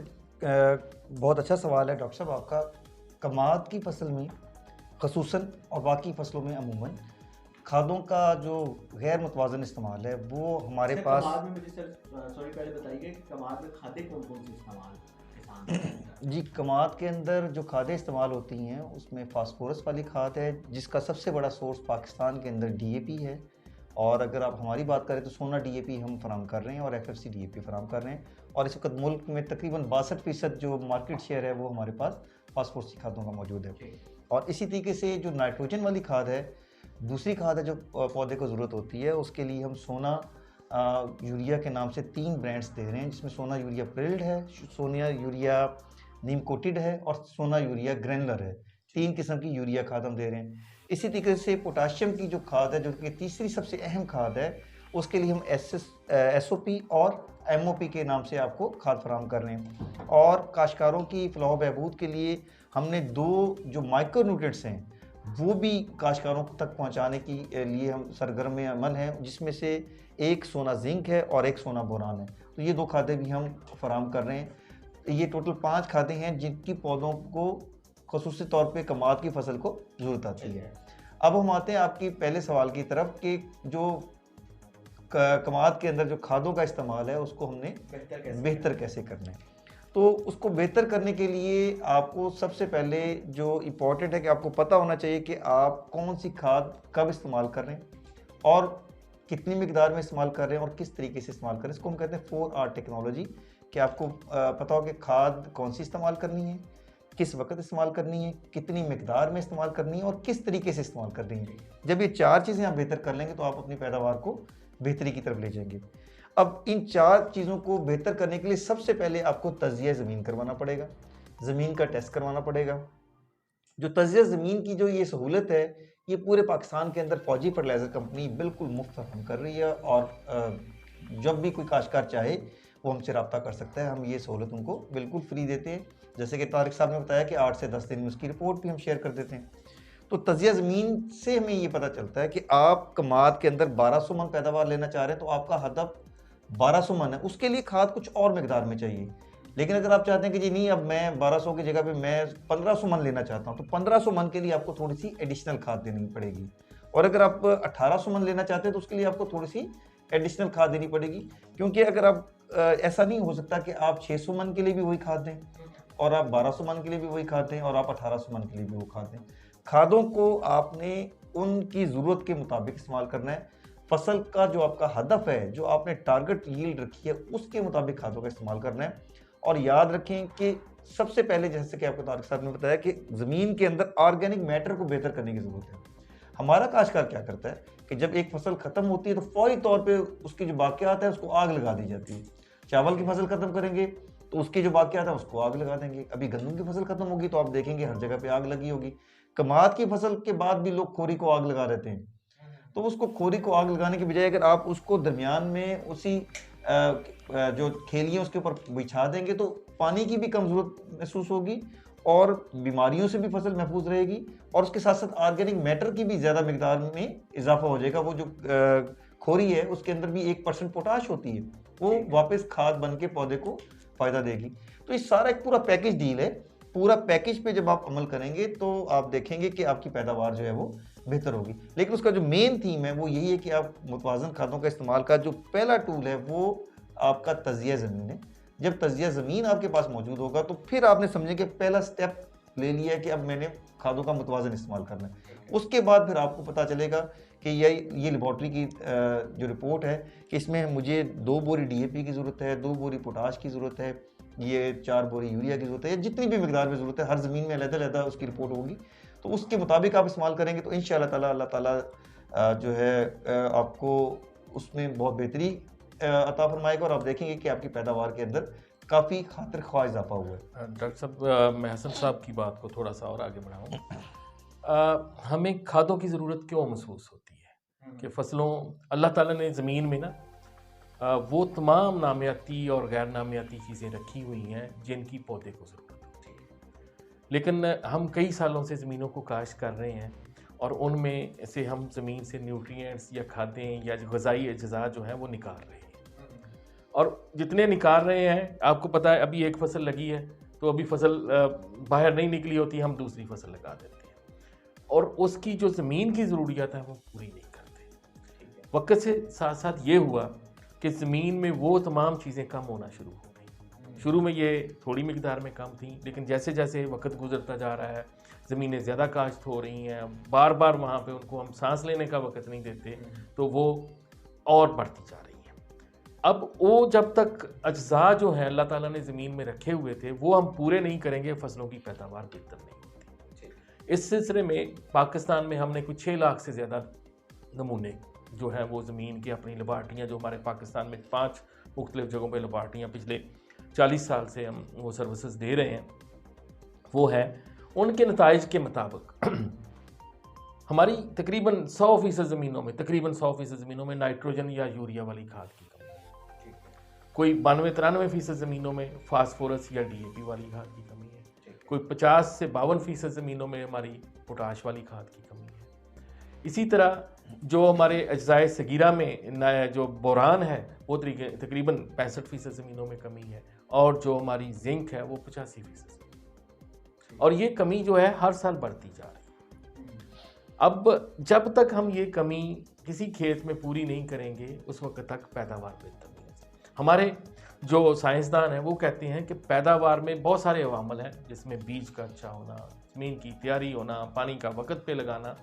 बहुत अच्छा सवाल है डॉक्टर साहब आपका। कमाद की फसल में ख़ुसूसन और बाकी फसलों में अमूमन खादों का जो गैर मुतवाज़न इस्तेमाल है वो हमारे पास। कमाद में मुझे सर सॉरी पहले बताइए कि कमाद में खादें कौन कौन सी इस्तेमाल किसान जी, कमाद के अंदर जो खादें इस्तेमाल होती हैं उसमें फास्फोरस वाली खाद है जिसका सबसे बड़ा सोर्स पाकिस्तान के अंदर डीएपी है। और अगर आप हमारी बात करें तो सोना डीएपी हम फराम कर रहे हैं और एफएफसी डीएपी फराम कर रहे हैं। और इस वक्त मुल्क में तकरीबन 62% जो मार्केट शेयर है वो हमारे पास फास्फोरस की खादों का मौजूद है। और इसी तरीके से जो नाइट्रोजन वाली खाद है, दूसरी खाद है जो पौधे को ज़रूरत होती है, उसके लिए हम सोना यूरिया के नाम से 3 ब्रांड्स दे रहे हैं, जिसमें सोना यूरिया प्रिल्ड है, सोना यूरिया नीम कोटेड है और सोना यूरिया ग्रैनुलर है। 3 किस्म की यूरिया खाद हम दे रहे हैं। इसी तरीके से पोटाशियम की जो खाद है, जो कि तीसरी सबसे अहम खाद है, उसके लिए हम SOP और MOP के नाम से आपको खाद फराहम कर रहे हैं। और काश्तकारों की फलाह बहबूद के लिए हमने 2 जो माइक्रो न्यूट्रिएंट्स हैं वो भी काश्तकारों तक पहुंचाने की लिए हम सरगर्म अमल हैं, जिसमें से एक सोना जिंक है और एक सोना बोरान है। तो ये 2 खादें भी हम फराहम कर रहे हैं। ये टोटल 5 खादें हैं जिनकी पौधों को ख़ुसूसी तौर पे कमाद की फसल को ज़रूरत आती है। अब हम आते हैं आपकी पहले सवाल की तरफ कि जो कमाद के अंदर जो खादों का इस्तेमाल है उसको हमने बेहतर कैसे करना है। तो उसको बेहतर करने के लिए आपको सबसे पहले जो इम्पोर्टेंट है कि आपको पता होना चाहिए कि आप कौन सी खाद कब इस्तेमाल कर रहे हैं और कितनी मिकदार में इस्तेमाल कर रहे हैं और किस तरीके से इस्तेमाल कर रहे हैं। इसको हम कहते हैं 4R टेक्नोलॉजी, कि आपको पता हो कि खाद कौन सी इस्तेमाल करनी है, किस वक्त इस्तेमाल करनी है, कितनी मिकदार में इस्तेमाल करनी है और किस तरीके से इस्तेमाल करनी है। जब ये 4 चीज़ें आप बेहतर कर लेंगे तो आप अपनी पैदावार को बेहतरी की तरफ ले जाएंगे। अब इन 4 चीज़ों को बेहतर करने के लिए सबसे पहले आपको तज़किया ज़मीन करवाना पड़ेगा, ज़मीन का टेस्ट करवाना पड़ेगा। जो तज़किया ज़मीन की जो ये सहूलत है ये पूरे पाकिस्तान के अंदर फौजी फर्टिलाइज़र कंपनी बिल्कुल मुफ्त फराहम कर रही है और जब भी कोई काश्तकार चाहे वो हमसे रब्ता कर सकता है। हम ये सहूलत उनको बिल्कुल फ्री देते हैं। जैसे कि तारिक साहब ने बताया कि 8 से 10 दिन में उसकी रिपोर्ट भी हम शेयर कर देते हैं। तो तज़किया ज़मीन से हमें ये पता चलता है कि आप कमाद के अंदर 1200 मन पैदावार लेना चाह रहे हैं तो आपका हदफ 1200 मन है, उसके लिए खाद कुछ और मिकदार में चाहिए। लेकिन अगर आप चाहते हैं कि जी नहीं, अब मैं 1200 की जगह पे मैं 1500 मन लेना चाहता हूं, तो 1500 मन के लिए आपको थोड़ी सी एडिशनल खाद देनी पड़ेगी। और अगर आप 1800 मन लेना चाहते हैं तो उसके लिए आपको थोड़ी सी एडिशनल खाद देनी पड़ेगी, क्योंकि अगर आप ऐसा नहीं हो सकता कि आप 600 मन के लिए भी वही खाद दें और आप 1200 मन के लिए भी वही खाद दें और आप 1800 मन के लिए भी वो खाद दें। खादों को आपने उनकी ज़रूरत के मुताबिक इस्तेमाल करना है। फसल का जो आपका हदफ है, जो आपने टारगेट यील्ड रखी है, उसके मुताबिक खादों का इस्तेमाल करना है। और याद रखें कि सबसे पहले, जैसे कि आपको तारिक साहब ने बताया, कि ज़मीन के अंदर ऑर्गेनिक मैटर को बेहतर करने की ज़रूरत है। हमारा काश्तकार क्या करता है कि जब एक फसल ख़त्म होती है तो फौरी तौर पे उसकी जो बाकियात है उसको आग लगा दी जाती है। चावल की फसल ख़त्म करेंगे तो उसकी जो बाकियात है उसको आग लगा देंगे। अभी गंदम की फसल ख़त्म होगी तो आप देखेंगे हर जगह पे आग लगी होगी। कमाद की फसल के बाद भी लोग खोरी को आग लगा देते हैं। तो उसको खोरी को आग लगाने की बजाय अगर आप उसको दरमियान में उसी जो खेलियाँ उसके ऊपर बिछा देंगे तो पानी की भी कम ज़रूरत महसूस होगी और बीमारियों से भी फसल महफूज रहेगी और उसके साथ साथ ऑर्गेनिक मैटर की भी ज़्यादा मिकदार में इजाफा हो जाएगा। वो जो खोरी है उसके अंदर भी 1% पोटाश होती है, वो वापस खाद बन के पौधे को फ़ायदा देगी। तो ये सारा एक पूरा पैकेज डील है। पूरा पैकेज पे जब आप अमल करेंगे तो आप देखेंगे कि आपकी पैदावार जो है वो बेहतर होगी। लेकिन उसका जो मेन थीम है वो यही है कि आप मुतवाज़न खादों का इस्तेमाल का जो पहला टूल है वो आपका तजिया ज़मीन है। जब तजिया ज़मीन आपके पास मौजूद होगा तो फिर आपने समझे कि पहला स्टेप ले लिया है कि अब मैंने खादों का मुतवाज़न इस्तेमाल करना है। उसके बाद फिर आपको पता चलेगा कि ये लेबॉर्ट्री की जो रिपोर्ट है कि इसमें मुझे 2 बोरी DAP की ज़रूरत है, 2 बोरी पोटाश की ज़रूरत है, ये 4 बोरी यूरिया की ज़रूरत है, जितनी भी मिकदार में ज़रूरत है, हर ज़मीन में अलग-अलग उसकी रिपोर्ट होगी। तो उसके मुताबिक आप इस्तेमाल करेंगे तो इंशाअल्लाह ताला अल्लाह ताला जो है आपको उसमें बहुत बेहतरी अता फरमाएगा और आप देखेंगे कि आपकी पैदावार के अंदर काफ़ी खातिर ख्वाह इजाफा हुआ है। डॉक्टर साहब, मैं हसन साहब की बात को थोड़ा सा और आगे बढ़ाऊँ। हमें खादों की ज़रूरत क्यों महसूस होती है कि फसलों, अल्लाह ताला ने ज़मीन में ना वो तमाम नामियाती और गैर नामियाती चीज़ें रखी हुई हैं जिनकी पौधे को ज़रूरत होती है, लेकिन हम कई सालों से ज़मीनों को काश्त कर रहे हैं और उनमें से हम ज़मीन से न्यूट्रिएंट्स या खादें या ग़िज़ाई अज्जा जो हैं वो निकाल रहे हैं। और जितने निकाल रहे हैं, आपको पता है अभी एक फसल लगी है तो अभी फसल बाहर नहीं निकली होती, हम दूसरी फसल लगा देते हैं और उसकी जो ज़मीन की ज़रूरियत है वो पूरी नहीं करते। वक्त से साथ साथ ये हुआ कि ज़मीन में वो तमाम चीज़ें कम होना शुरू हो गई। शुरू में ये थोड़ी मिकदार में कम थी, लेकिन जैसे जैसे वक्त गुजरता जा रहा है, ज़मीनें ज़्यादा काश्त हो रही हैं, बार बार वहाँ पे उनको हम सांस लेने का वक्त नहीं देते, तो वो और बढ़ती जा रही हैं। अब वो जब तक अज्जा जो हैं अल्लाह ताला ने ज़मीन में रखे हुए थे वो हम पूरे नहीं करेंगे, फसलों की पैदावार बेहतर नहीं होती। इस सिलसिले में पाकिस्तान में हमने कुछ 6 लाख से ज़्यादा नमूने जो हैं वो ज़मीन की अपनी लेबॉर्ट्रियाँ, जो हमारे पाकिस्तान में 5 मुख्तलिफ़ जगहों पे लेबॉर्ट्रियाँ पिछले 40 साल से हम वो सर्विसेज दे रहे हैं, वो है उनके नताइज के मुताबिक हमारी तकरीबन 100% ज़मीनों में, तकरीबन 100% ज़मीनों में नाइट्रोजन या यूरिया वाली खाद की कमी है। कोई 92-93% ज़मीनों में फास्फोरस या DAP वाली खाद की कमी है। कोई 50 से 52% ज़मीनों में हमारी पोटाश वाली खाद की कमी है। इसी तरह जो हमारे अज्जाए सगीरा में जो बोरान है वो तकरीबन 65% ज़मीनों में कमी है और जो हमारी जिंक है वो 85%, और ये कमी जो है हर साल बढ़ती जा रही है। अब जब तक हम ये कमी किसी खेत में पूरी नहीं करेंगे उस वक्त तक पैदावार बेहतर नहीं है। हमारे जो साइंसदान हैं वो कहते हैं कि पैदावार में बहुत सारे अवामल हैं, जिसमें बीज का अच्छा होना, ज़मीन की तैयारी होना, पानी का वक्त पे लगाना,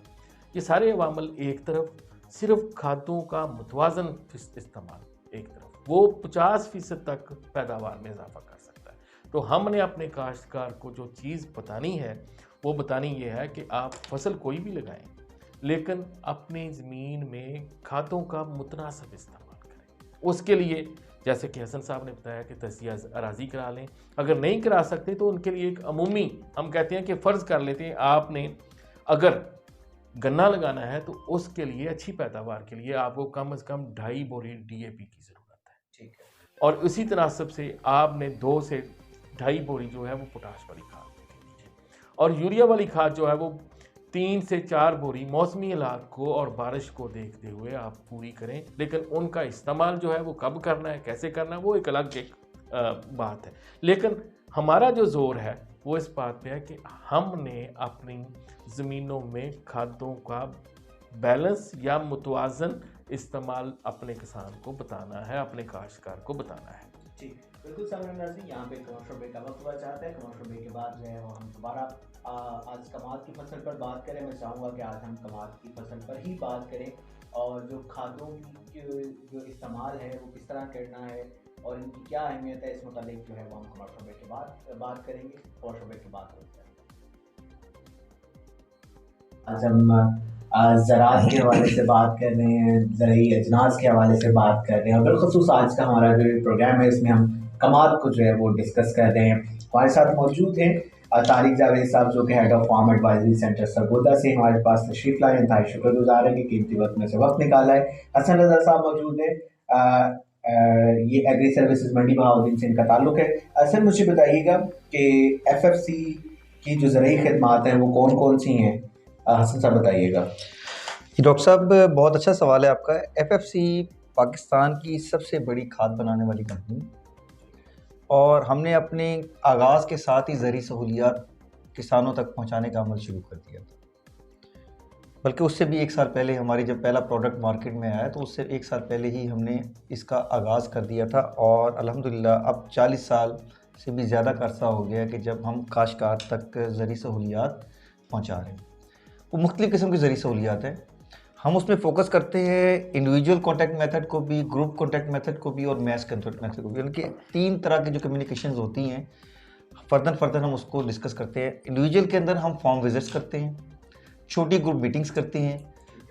ये सारे अवामल एक तरफ, सिर्फ खादों का मुतवाज़न इस्तेमाल एक तरफ, वो 50% तक पैदावार में इजाफा कर सकता है। तो हमने अपने काश्तकार को जो चीज़ बतानी है वो बतानी ये है कि आप फसल कोई भी लगाएं, लेकिन अपनी ज़मीन में खादों का मुतनासिब इस्तेमाल करें। उसके लिए जैसे कि हसन साहब ने बताया कि तजिया अराज़ी करा लें, अगर नहीं करा सकते तो उनके लिए एक अमूमी, हम कहते हैं कि फ़र्ज़ कर लेते हैं, आपने अगर गन्ना लगाना है तो उसके लिए अच्छी पैदावार के लिए आपको कम से कम 2.5 बोरी DAP की ज़रूरत है। ठीक है। और उसी तनासब से आपने 2 से 2.5 बोरी जो है वो पोटाश वाली खाद दीजिए, और यूरिया वाली खाद जो है वो 3 से 4 बोरी मौसमी हालात को और बारिश को देखते हुए आप पूरी करें। लेकिन उनका इस्तेमाल जो है वो कब करना है, कैसे करना है, वो एक अलग बात है। लेकिन हमारा जो ज़ोर है वो इस बात पे है कि हमने अपनी ज़मीनों में खादों का बैलेंस या मुतवाज़न इस्तेमाल अपने किसान को बताना है, अपने काश्तकार को बताना है। जी बिल्कुल सामने नाज़रीन, यहाँ पे कमर्शियल ब्रेक का वक्त हुआ चाहता है। कमर्शियल ब्रेक के बाद जो है वो हम दोबारा आज कमाद की फसल पर बात करें। मैं चाहूँगा कि आज हम कमाद की फसल पर ही बात करें और जो खादों की जो इस्तेमाल है वो किस तरह करना है और इनकी क्या अहमियत है, इस मुतालिक जो है वो हम कमर्शियल ब्रेक के बाद बात करेंगे। कमर्शियल ब्रेक के बाद आज हम ज़राअत के हवाले से बात कर रहे हैं, ज़रूरी अजनास के हवाले से बात कर रहे हैं और बिलखुसूस आज का हमारा जो प्रोग्राम है इसमें हम कमाद को जो है वो डिस्कस कर रहे हैं। हमारे साथ मौजूद हैं तारिक जावेद साहब जो कि head of farm advisory centre Sargodha से हमारे पास तशरीफ़ लाए, इंतहाई शुक्रगुजार है कि कीमती वक्त में से वक्त निकाला है। हसन रज़ा साहब मौजूद है, ये एग्री सर्विसेज मंडी बहाउद्दीन से इनका ताल्लुक है। सर मुझे बताइएगा कि FFC की जो ज़रूरी खिदमात हैं वो कौन कौन सी हैं, हसन साहब बताइएगा। डॉक्टर साहब बहुत अच्छा सवाल है आपका। FFC पाकिस्तान की सबसे बड़ी खाद बनाने वाली कंपनी और हमने अपने आगाज़ के साथ ही ज़रूरी सहूलियात किसानों तक पहुंचाने का अमल शुरू कर दिया था। बल्कि उससे भी 1 साल पहले हमारी जब पहला प्रोडक्ट मार्केट में आया तो उससे 1 साल पहले ही हमने इसका आगाज़ कर दिया था और अल्हम्दुलिल्लाह अब 40 साल से भी ज़्यादा का अरसा हो गया कि जब हम काश्तकार तक ज़रूरी सहूलियात पहुँचा रहे हैं। वो मुख्तलिफ़ किस्म की ज़रूरी सहूलियात हैं। हम उसमें फ़ोकस करते हैं इंडिविजुअल कॉन्टैक्ट मेथड को भी, ग्रुप कॉन्टैक्ट मेथड को भी और मैस कॉन्टैक्ट मेथड को भी। यानी कि 3 तरह की जो कम्युनिकेशंस होती हैं, फ़र्दर हम उसको डिस्कस करते हैं। इंडिविजुअल के अंदर हम फॉर्म विज़िट्स करते हैं, छोटी ग्रुप मीटिंग्स करते हैं,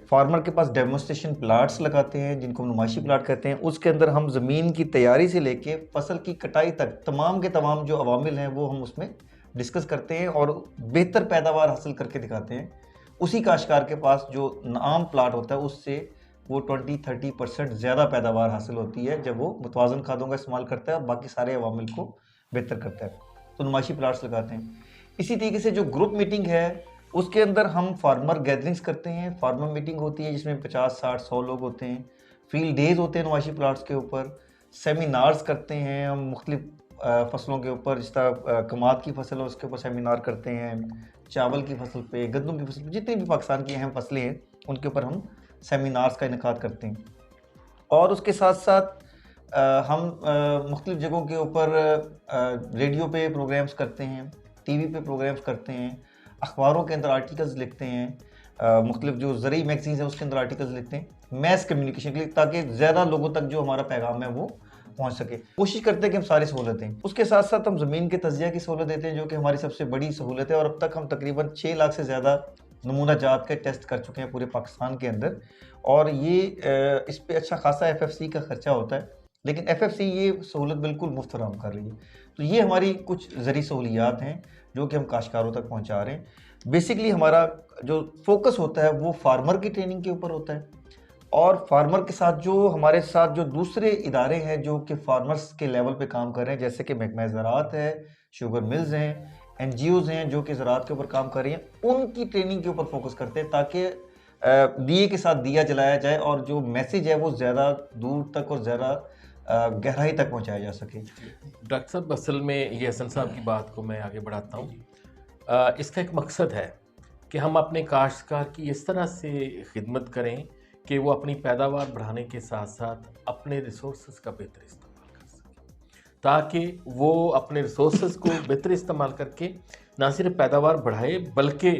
फार्मर के पास डेमोन्स्ट्रेशन प्लाट्स लगाते हैं जिनको हम नुमाइशी प्लाट कहते हैं। उसके अंदर हम ज़मीन की तैयारी से लेके फसल की कटाई तक तमाम के तमाम जो अवामिल हैं वो हम उसमें डिस्कस करते हैं और बेहतर पैदावार हासिल करके दिखाते हैं। उसी काश्तकार के पास जो आम प्लाट होता है उससे वो 20-30% ज़्यादा पैदावार हासिल होती है जब वो मुतवाज़न खादों का इस्तेमाल करता है और बाकी सारे अवामिल को बेहतर करता है। तो नुमाइशी प्लाट्स लगाते हैं। इसी तरीके से जो ग्रुप मीटिंग है उसके अंदर हम फार्मर गैदरिंग्स करते हैं। फार्मर मीटिंग होती है जिसमें 50, 60, 100 लोग होते हैं। फील्ड डेज होते हैं नुमाइशी प्लाट्स के ऊपर। सेमिनार्स करते हैं हम मुख्तलिफ फसलों के ऊपर, जिस तरह कमाद की फसल है उसके ऊपर सेमिनार करते हैं, चावल की फसल पे, गंदम की फसल पे, जितनी भी पाकिस्तान की अहम फसलें हैं उनके ऊपर हम सेमिनार्स का इनेकाद करते हैं। और उसके साथ साथ हम मुख्तलिफ जगहों के ऊपर रेडियो पे प्रोग्राम्स करते हैं, टीवी पे प्रोग्राम्स करते हैं, अखबारों के अंदर आर्टिकल्स लिखते हैं, मुख्तलिफ जो ज़रूरी मैगज़ीन्स हैं उसके अंदर आर्टिकल्स लिखते हैं मैस कम्युनिकेशन के लिए, ताकि ज़्यादा लोगों तक जो हमारा पैगाम है वो पहुंच सके। कोशिश करते हैं कि हम सारी सहूलतें, उसके साथ साथ हम ज़मीन के तजिया की सहूलत देते हैं जो कि हमारी सबसे बड़ी सहूलत है। और अब तक हम तकरीबन 6 लाख से ज़्यादा नमूना जात के टेस्ट कर चुके हैं पूरे पाकिस्तान के अंदर। और ये इस पर अच्छा खासा FFC का ख़र्चा होता है, लेकिन FFC ये सहूलत बिल्कुल मुफ्त फराहम कर रही है। तो ये हमारी कुछ ज़रूरी सहूलियात हैं जो कि हम काश्तकारों तक पहुँचा रहे हैं। बेसिकली हमारा जो फोकस होता है वो फार्मर की ट्रेनिंग के ऊपर होता है और फार्मर के साथ जो हमारे साथ जो दूसरे इदारे हैं जो कि फार्मर्स के लेवल पे काम कर रहे हैं, जैसे कि महकमा ज़राअत है, शुगर मिल्स हैं, NGOs हैं जो कि ज़राअत के ऊपर काम कर रही हैं, उनकी ट्रेनिंग के ऊपर फोकस करते हैं ताकि दिए के साथ दिया जलाया जाए और जो मैसेज है वो ज़्यादा दूर तक और ज़्यादा गहराई तक पहुँचाया जा सके। डॉक्टर साहब, असल में ये हसन साहब की बात को मैं आगे बढ़ाता हूँ। इसका एक मकसद है कि हम अपने काश्तकार की इस तरह से खिदमत करें कि वो अपनी पैदावार बढ़ाने के साथ साथ अपने रिसोर्सेज का बेहतर इस्तेमाल कर सकें, ताकि वो अपने रिसोर्सेज को बेहतर इस्तेमाल करके ना सिर्फ पैदावार बढ़ाए बल्कि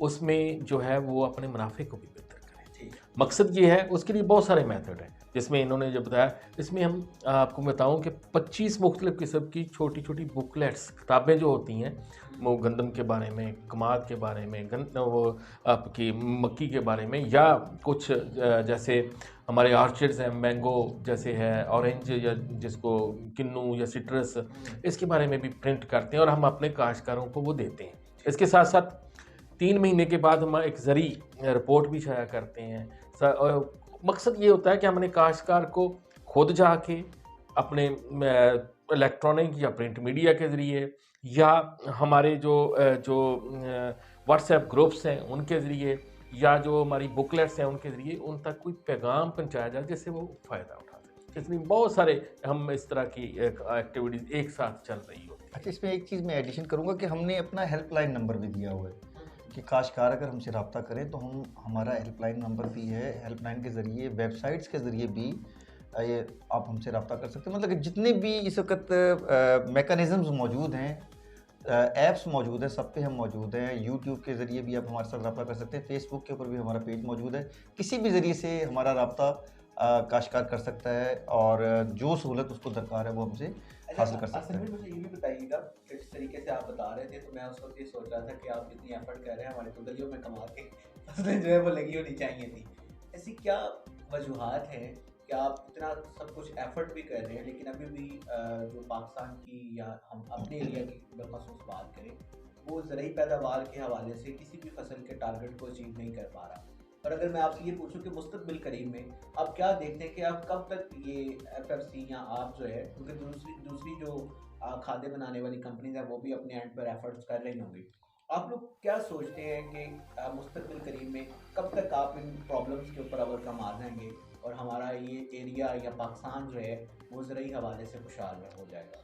उसमें जो है वो अपने मुनाफे को भी बेहतर करें। मकसद ये है, उसके लिए बहुत सारे मेथड हैं जिसमें इन्होंने जो बताया, इसमें हम आपको बताऊं कि 25 मुख्तलिफ़ किस्म की छोटी छोटी बुकलेट्स, किताबें जो होती हैं वो गंदम के बारे में, कमाद के बारे में, वो आपकी मक्की के बारे में, या कुछ जैसे हमारे आर्चर्ड्स हैं, मैंगो जैसे है, ऑरेंज या जिसको किन्नू या सिट्रस, इसके बारे में भी प्रिंट करते हैं और हम अपने काश्तकारों को वो देते हैं। इसके साथ साथ 3 महीने के बाद हम एक ज़री रिपोर्ट भी शाया करते हैं। मकसद ये होता है कि हमने काश्तकार को खुद जाके अपने इलेक्ट्रॉनिक या प्रिंट मीडिया के ज़रिए या हमारे जो व्हाट्सएप ग्रुप्स हैं उनके ज़रिए या जो हमारी बुकलेट्स हैं उनके ज़रिए उन तक कोई पैगाम पहुंचाया जाए जिससे वो फ़ायदा उठा सकें। इसलिए बहुत सारे हम इस तरह की एक्टिविटीज़ एक साथ चल रही हो। अच्छा, इसमें एक चीज़ मैं एडिशन करूँगा कि हमने अपना हेल्पलाइन नंबर भी दिया हुआ है कि काश्तकार अगर हमसे रब्ता करें तो हमारा हेल्पलाइन नंबर भी है। हेल्पलाइन के ज़रिए, वेबसाइट्स के ज़रिए भी ये आप हमसे रब्ता कर सकते हैं। मतलब कि जितने भी इस वक्त मेकनिज़म्स मौजूद हैं, ऐप्स मौजूद हैं, सब पे हम मौजूद हैं। यूट्यूब के ज़रिए भी आप हमारे साथ रब्ता कर सकते हैं। फेसबुक के ऊपर भी हमारा पेज मौजूद है। किसी भी ज़रिए से हमारा रब्ता काश्तकार कर सकता है और जो सहूलत उसको दरकार है वो हमसे हासिल कर सकते हैं। मुझे ये भी बताइएगा कि जिस तरीके से आप बता रहे थे तो मैं उस वक्त ये सोच रहा था कि आप जितनी एफर्ट कर रहे हैं, हमारे तो गलियों में कमा के फसलें जो है वो लगी होनी चाहिए थी। ऐसी क्या वजूहात हैं कि आप इतना सब कुछ एफर्ट भी कर रहे हैं लेकिन अभी भी जो पाकिस्तान की या हम अपने एरिया की बिलखसूस बात करें, वो ज़रूरी पैदावार के हवाले से किसी भी फसल के टारगेट को अचीव नहीं कर पा रहा। और अगर मैं आपसे ये पूछूं कि मुस्तकबिल करीब में आप क्या देखते हैं कि आप कब तक ये FFC या आप जो है, क्योंकि दूसरी जो खाद्य बनाने वाली कंपनीज हैं वो भी अपने एंड पर एफर्ट्स कर रही होंगी, आप लोग क्या सोचते हैं कि मुस्तकबिल करीब में कब तक आप इन प्रॉब्लम्स के ऊपर ओवरकम आ जाएंगे और हमारा ये एरिया या पाकिस्तान जो है वो ज़रूरी हवाले से खुशहाल हो जाएगा?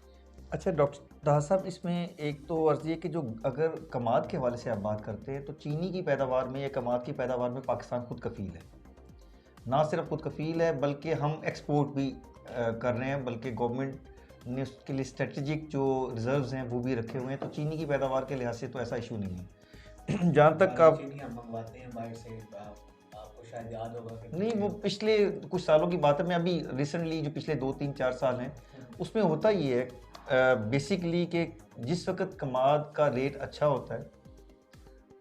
अच्छा डॉक्टर दादा साहब, इसमें एक तो अर्ज़ ये कि जो अगर कमाद के हवाले से आप बात करते हैं तो चीनी की पैदावार में या कमाद की पैदावार में पाकिस्तान खुद कफ़ील है। ना सिर्फ खुद कफ़ील है बल्कि हम एक्सपोर्ट भी कर रहे हैं, बल्कि गवर्नमेंट ने उसके लिए स्ट्रेटजिक जो रिजर्व्स हैं वो भी रखे हुए हैं। तो चीनी की पैदावार के लिहाज से तो ऐसा इशू नहीं है। जहाँ तक आप चीनी हम मंगवाते हैं बाहर से, आपको शायद याद होगा कि नहीं, वो पिछले कुछ सालों की बात है। मैं अभी रिसेंटली जो पिछले 2-3-4 साल हैं उसमें होता ये है बेसिकली कि जिस वक्त कमाद का रेट अच्छा होता है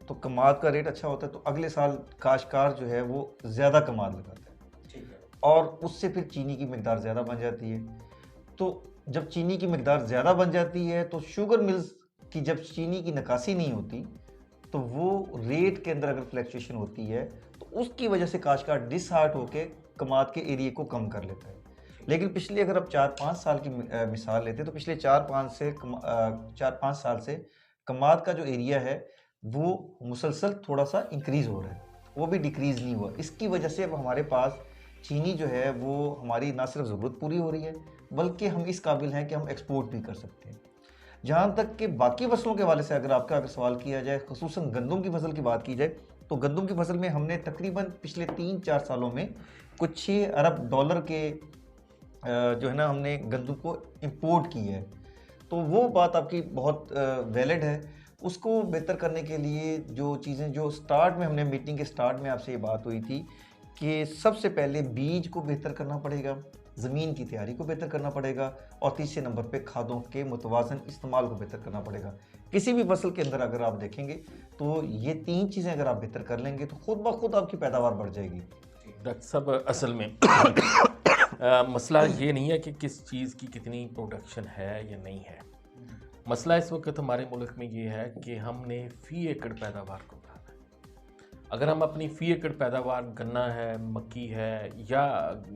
तो कमाद का रेट अच्छा होता है तो अगले साल काश्तकार जो है वो ज़्यादा कमाद लगाता है, ठीक है। और उससे फिर चीनी की मिकदार ज़्यादा बन जाती है। तो जब चीनी की मिकदार ज़्यादा बन जाती है तो शुगर मिल्स की जब चीनी की निकासी नहीं होती तो वो रेट के अंदर अगर फ्लैक्चुएशन होती है तो उसकी वजह से काश्तकार डिसहार्ट होकर कमाद के एरिए को कम कर लेता है। लेकिन पिछले अगर आप 4-5 साल की मिसाल लेते हैं तो पिछले 4-5 साल से कमाद का जो एरिया है वो मुसलसल थोड़ा सा इंक्रीज़ हो रहा है, वो भी डिक्रीज़ नहीं हुआ। इसकी वजह से अब हमारे पास चीनी जो है वो हमारी ना सिर्फ ज़रूरत पूरी हो रही है बल्कि हम इस काबिल हैं कि हम एक्सपोर्ट भी कर सकते हैं। जहाँ तक कि बाकी फसलों के हवाले से अगर सवाल किया जाए, ख़ुसूसन गंदम की फसल की बात की जाए, तो गंदम की फसल में हमने तकरीबन पिछले 3-4 सालों में कुछ $6 अरब के जो है ना हमने गंदम को इंपोर्ट की है। तो वो बात आपकी बहुत वैलिड है। उसको बेहतर करने के लिए जो चीज़ें जो स्टार्ट में हमने मीटिंग के स्टार्ट में आपसे ये बात हुई थी कि सबसे पहले बीज को बेहतर करना पड़ेगा, ज़मीन की तैयारी को बेहतर करना पड़ेगा, और तीसरे नंबर पे खादों के मुतवाज़न इस्तेमाल को बेहतर करना पड़ेगा। किसी भी फसल के अंदर अगर आप देखेंगे तो ये 3 चीज़ें अगर आप बेहतर कर लेंगे तो खुद ब खुद आपकी पैदावार बढ़ जाएगी। डॉक्टर साहब, असल में मसला ये नहीं है कि किस चीज़ की कितनी प्रोडक्शन है या नहीं है। मसला इस वक्त हमारे मुल्क में ये है कि हमने फ़ी एकड़ पैदावार को बढ़ाना है। अगर हम अपनी फ़ी एकड़ पैदावार गन्ना है, मक्की है या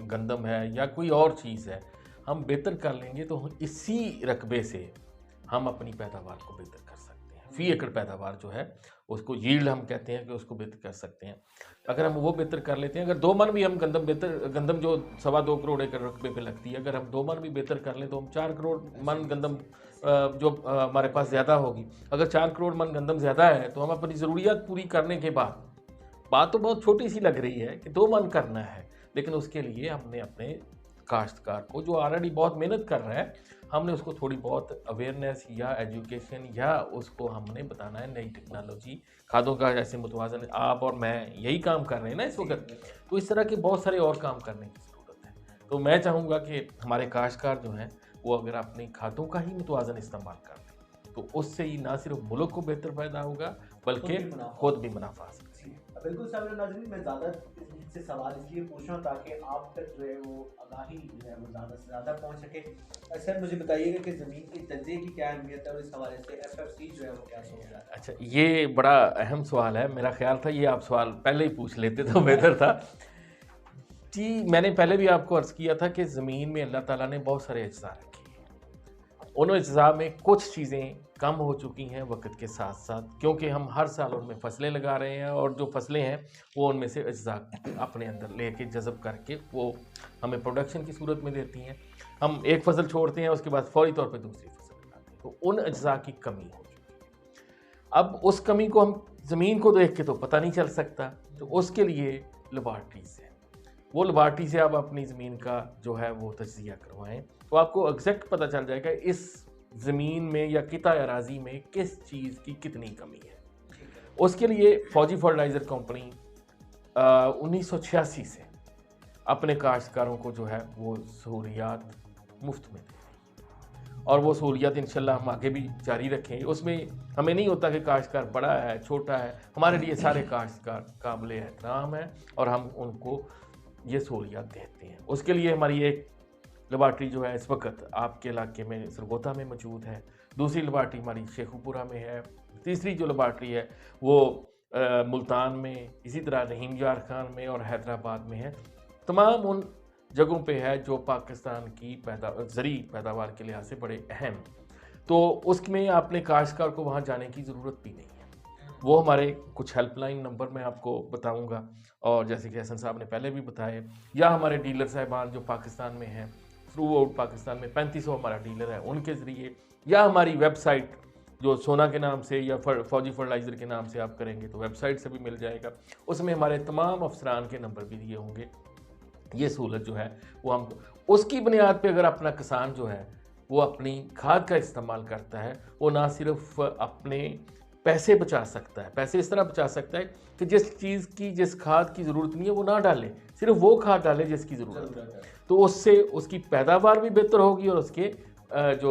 गंदम है या कोई और चीज़ है, हम बेहतर कर लेंगे तो इसी रकबे से हम अपनी पैदावार को बेहतर कर सकते हैं। फ़ी एकड़ पैदावार जो है उसको यील्ड हम कहते हैं कि उसको बेहतर कर सकते हैं। अगर हम वो बेहतर कर लेते हैं, अगर 2 मन भी हम गंदम जो 2.25 करोड़ एकड़ रकबे पे लगती है, अगर हम 2 मन भी बेहतर कर लें तो हम 4 करोड़ मन गंदम जो हमारे पास ज़्यादा होगी। अगर 4 करोड़ मन गंदम ज़्यादा है तो हम अपनी ज़रूरियात पूरी करने के बाद, बात तो बहुत छोटी सी लग रही है कि 2 मन करना है, लेकिन उसके लिए हमने अपने काश्तकार को जो ऑलरेडी बहुत मेहनत कर रहा है, हमने उसको थोड़ी बहुत अवेयरनेस या एजुकेशन या उसको हमने बताना है नई टेक्नोलॉजी, खादों का जैसे मुतवाज़न आप और मैं यही काम कर रहे हैं ना इस वक्त, तो इस तरह के बहुत सारे और काम करने की ज़रूरत है। तो मैं चाहूँगा कि हमारे काश्तकार जो हैं वो अगर अपनी खादों का ही मुतवाज़न इस्तेमाल कर लें तो उससे ही ना सिर्फ मुल्क को बेहतर फ़ायदा होगा बल्कि खुद भी मुनाफा हासिल करेंगे। बिल्कुल साहब नाज़रीन, मैं ज़्यादा से सवाल इसलिए पूछ रहा हूँ ताकि आप तक जो है वो आगाही जो है वो ज़्यादा से ज़्यादा पहुँच सके। सर मुझे बताइएगा कि ज़मीन की तज्ज़िये की क्या अहमियत है और इस हवाले से FFC जो है वो क्या सोच रहा है? अच्छा, ये बड़ा अहम सवाल है। मेरा ख्याल था ये आप सवाल पहले ही पूछ लेते तो बेहतर था। जी, मैंने पहले भी आपको अर्ज़ किया था कि ज़मीन में अल्लाह ताला ने बहुत सारे अज्ज़ा रखे हैं। उन अज्ज़ा में कुछ चीज़ें कम हो चुकी हैं वक्त के साथ साथ, क्योंकि हम हर साल उनमें फसलें लगा रहे हैं और जो फसलें हैं वो उनमें से अज्ज़ा अपने अंदर लेके जज़ब करके वो हमें प्रोडक्शन की सूरत में देती हैं। हम एक फसल छोड़ते हैं उसके बाद फौरी तौर पे दूसरी फसल लगाते हैं, तो उन अज्ज़ा की कमी हो चुकी है। अब उस कमी को हम ज़मीन को देख के तो पता नहीं चल सकता, तो उसके लिए लेबॉर्ट्रीज़ है। वो लेबॉर्ट्री से आप अपनी ज़मीन का जो है वो तज्ज़िया करवाएं तो आपको एग्जैक्ट पता चल जाएगा इस ज़मीन में या किता अराज़ी में किस चीज़ की कितनी कमी है। उसके लिए फौजी फर्टिलाइज़र कंपनी 1986 से अपने काश्तकारों को जो है वो सहूलियात मुफ्त में दे रही है और वो सहूलियात इंशाल्लाह हम आगे भी जारी रखेंगे। उसमें हमें नहीं होता कि काश्तकार बड़ा है छोटा है, हमारे लिए सारे काश्तकार काबिल एहतराम हैं और हम उनको ये सहूलियात देते हैं। उसके लिए हमारी एक लेबॉर्ट्री जो है इस वक्त आपके इलाके में सरगोधा में मौजूद है, दूसरी लेबॉर्ट्री हमारी शेखुपुरा में है, तीसरी जो लेबॉर्ट्री है वो मुल्तान में, इसी तरह रहीम यार खान में और हैदराबाद में है। तमाम उन जगहों पे है जो पाकिस्तान की ज़री पैदावार के लिहाज से बड़े अहम, तो उसमें आपने काश्तकार को वहाँ जाने की ज़रूरत भी नहीं है। वो हमारे कुछ हेल्पलाइन नंबर मैं आपको बताऊंगा और जैसे कि हसन साहब ने पहले भी बताया, या हमारे डीलर साहिबान जो पाकिस्तान में हैं, थ्रू आउट पाकिस्तान में 3500 हमारा डीलर है, उनके ज़रिए या हमारी वेबसाइट जो सोना के नाम से या फौजी फर्टिलाइज़र के नाम से आप करेंगे तो वेबसाइट से भी मिल जाएगा। उसमें हमारे तमाम अफसरान के नंबर भी दिए होंगे। ये सहूलत जो है वो हम उसकी बुनियाद पे अगर अपना किसान जो है वो अपनी खाद का इस्तेमाल करता है, वो ना सिर्फ अपने पैसे बचा सकता है, पैसे इस तरह बचा सकता है कि जिस चीज़ की जिस खाद की ज़रूरत नहीं है वो ना डाले, सिर्फ वो खाद डाले जिसकी ज़रूरत है। तो उससे उसकी पैदावार भी बेहतर होगी और उसके जो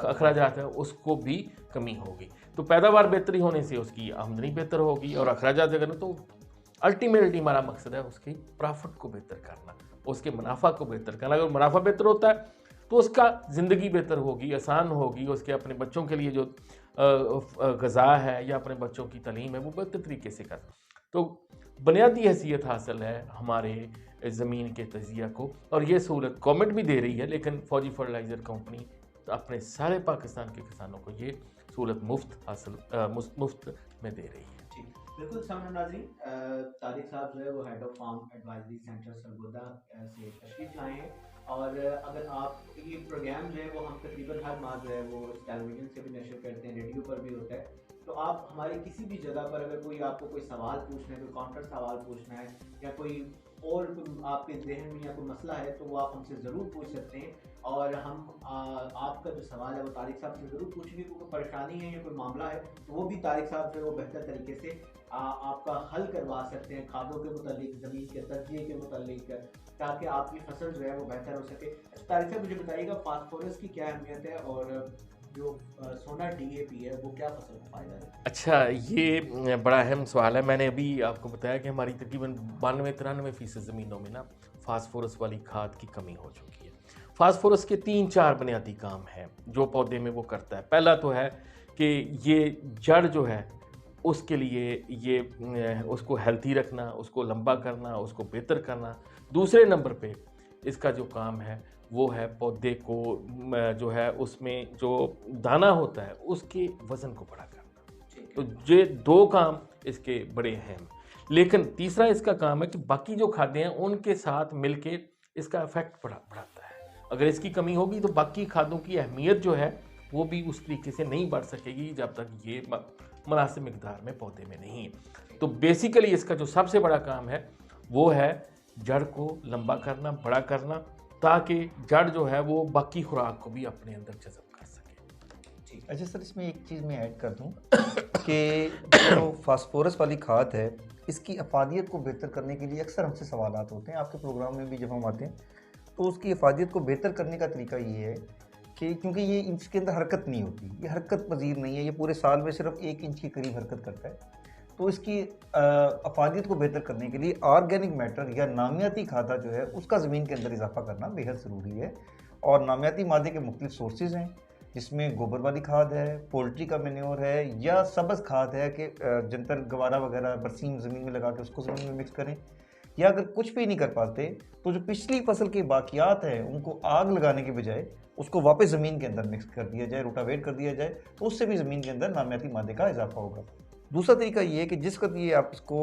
अखराजात हैं उसको भी कमी होगी। तो पैदावार बेहतरी होने से उसकी आमदनी बेहतर होगी और अखराजात अगर तो अल्टीमेटली हमारा मकसद है उसकी प्रॉफिट को बेहतर करना, उसके मुनाफा को बेहतर करना। अगर मुनाफा बेहतर होता है तो उसका ज़िंदगी बेहतर होगी, आसान होगी, उसके अपने बच्चों के लिए जो ग़िज़ा है या अपने बच्चों की तालीम है वो बेहतर तरीके से कर। तो बुनियादी हैसियत हासिल है हमारे ज़मीन के तजिया को, और ये सहूलत गवर्नमेंट भी दे रही है, लेकिन फौजी फर्टिलाइज़र कंपनी अपने सारे पाकिस्तान के किसानों को ये सहूलत मुफ्त में दे रही है। जी बिल्कुल। सामने नाज़रीन, तारिक साहब जो है वो head of farm advisory centre Sargodha से तशरीफ़ लाए हैं, और अगर आप ये प्रोग्राम जो है वो हम तकरीबन हर माह जो है वो टेलीविज़न से भी नशर करते हैं, रेडियो पर भी होता है। तो आप हमारी किसी भी जगह पर अगर कोई आपको कोई सवाल पूछना है, कोई काउंटर सवाल पूछना है या कोई और आपके जहन में या कोई मसला है तो वो आप हमसे ज़रूर पूछ सकते हैं, और हम आपका जो सवाल है वो तारिक साहब से ज़रूर पूछेंगे। कोई परेशानी है या कोई मामला है तो वो भी तारिक साहब से वो बेहतर तरीके से आपका हल करवा सकते हैं, खादों के मुतालिक, ज़मीन के तजिए के मुतालिक, ताकि आपकी फसल जो है वो बेहतर हो सके। तारिक साहब मुझे बताइएगा फास्फोरस की क्या अहमियत है और जो सोना DAP है वो क्या फसल को फ़ायदा है? अच्छा, ये बड़ा अहम सवाल है। मैंने अभी आपको बताया कि हमारी तकरीबन 92-93% ज़मीनों में ना फास्फोरस वाली खाद की कमी हो चुकी है। फास्फोरस के 3-4 बुनियादी काम हैं जो पौधे में वो करता है। पहला तो है कि ये जड़ जो है उसके लिए ये उसको हेल्थी रखना, उसको लंबा करना, उसको बेहतर करना। दूसरे नंबर पे इसका जो काम है वो है पौधे को जो है उसमें जो दाना होता है उसके वज़न को बड़ा करना। तो ये 2 काम इसके बड़े अहम। लेकिन तीसरा इसका काम है कि बाकी जो खाद्य हैं उनके साथ मिलके इसका इफ़ेक्ट बढ़ाता है। अगर इसकी कमी होगी तो बाकी खादों की अहमियत जो है वो भी उस तरीके से नहीं बढ़ सकेगी जब तक ये मुनासिब मिकदार में पौधे में नहीं है। तो बेसिकली इसका जो सबसे बड़ा काम है वो है जड़ को लंबा करना, बड़ा करना, ताकि जड़ जो है वो बाकी खुराक को भी अपने अंदर जज़ब कर सके। अच्छा सर, इसमें एक चीज़ मैं ऐड कर दूं कि जो फास्फोरस वाली खाद है इसकी अफादियत को बेहतर करने के लिए अक्सर हमसे सवालात होते हैं आपके प्रोग्राम में भी जब हम आते हैं, तो उसकी अफादियत को बेहतर करने का तरीका ये है कि क्योंकि ये इसके अंदर हरकत नहीं होती, ये हरकत पजीर नहीं है, ये पूरे साल में सिर्फ 1 इंच के करीब हरकत करता है, तो इसकी अफादियत को बेहतर करने के लिए ऑर्गेनिक मैटर या नामियाती खादा जो है उसका ज़मीन के अंदर इजाफा करना बेहद ज़रूरी है। और नामियाती मादे के मुख्तलिफ सोर्सेज हैं जिसमें गोबर वाली खाद है, पोल्ट्री का मैन्योर है, या सब्ज़ खाद है कि जंतर गवारा वगैरह बरसीम ज़मीन में लगा के उसको ज़मीन में मिक्स करें। या अगर कुछ भी नहीं कर पाते तो जो पिछली फसल के बाकियात हैं उनको आग लगाने के बजाय उसको वापस ज़मीन के अंदर मिक्स कर दिया जाए, रोटावेट कर दिया जाए, तो उससे भी ज़मीन के अंदर नामियाती मादे का इजाफा होगा। दूसरा तरीका ये है कि जिस वक्त ये आप इसको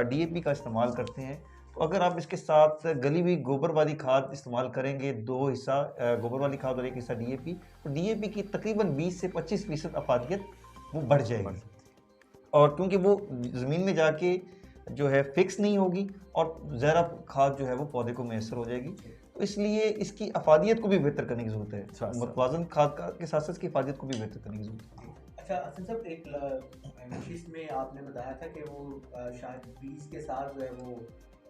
DAP का इस्तेमाल करते हैं तो अगर आप इसके साथ गली हुई गोबर वाली खाद इस्तेमाल करेंगे, 2 हिस्सा गोबर वाली खाद और 1 हिस्सा DAP, तो DAP की तकरीबन 20 से 25% अफादियत वो बढ़ जाएगी। और क्योंकि वो ज़मीन में जाके जो है फिक्स नहीं होगी और ज़रा खाद जो है वो पौधे को मैसर हो जाएगी, तो इसलिए इसकी अफादियत को भी बेहतर करने की ज़रूरत है। मुतवाज़न खाद के साथ साथ इसकी अफादियत को भी बेहतर करने की ज़रूरत है। अच्छा हसन साहब, एक नोटिस में आपने बताया था कि वो शायद बीज के साथ जो है वो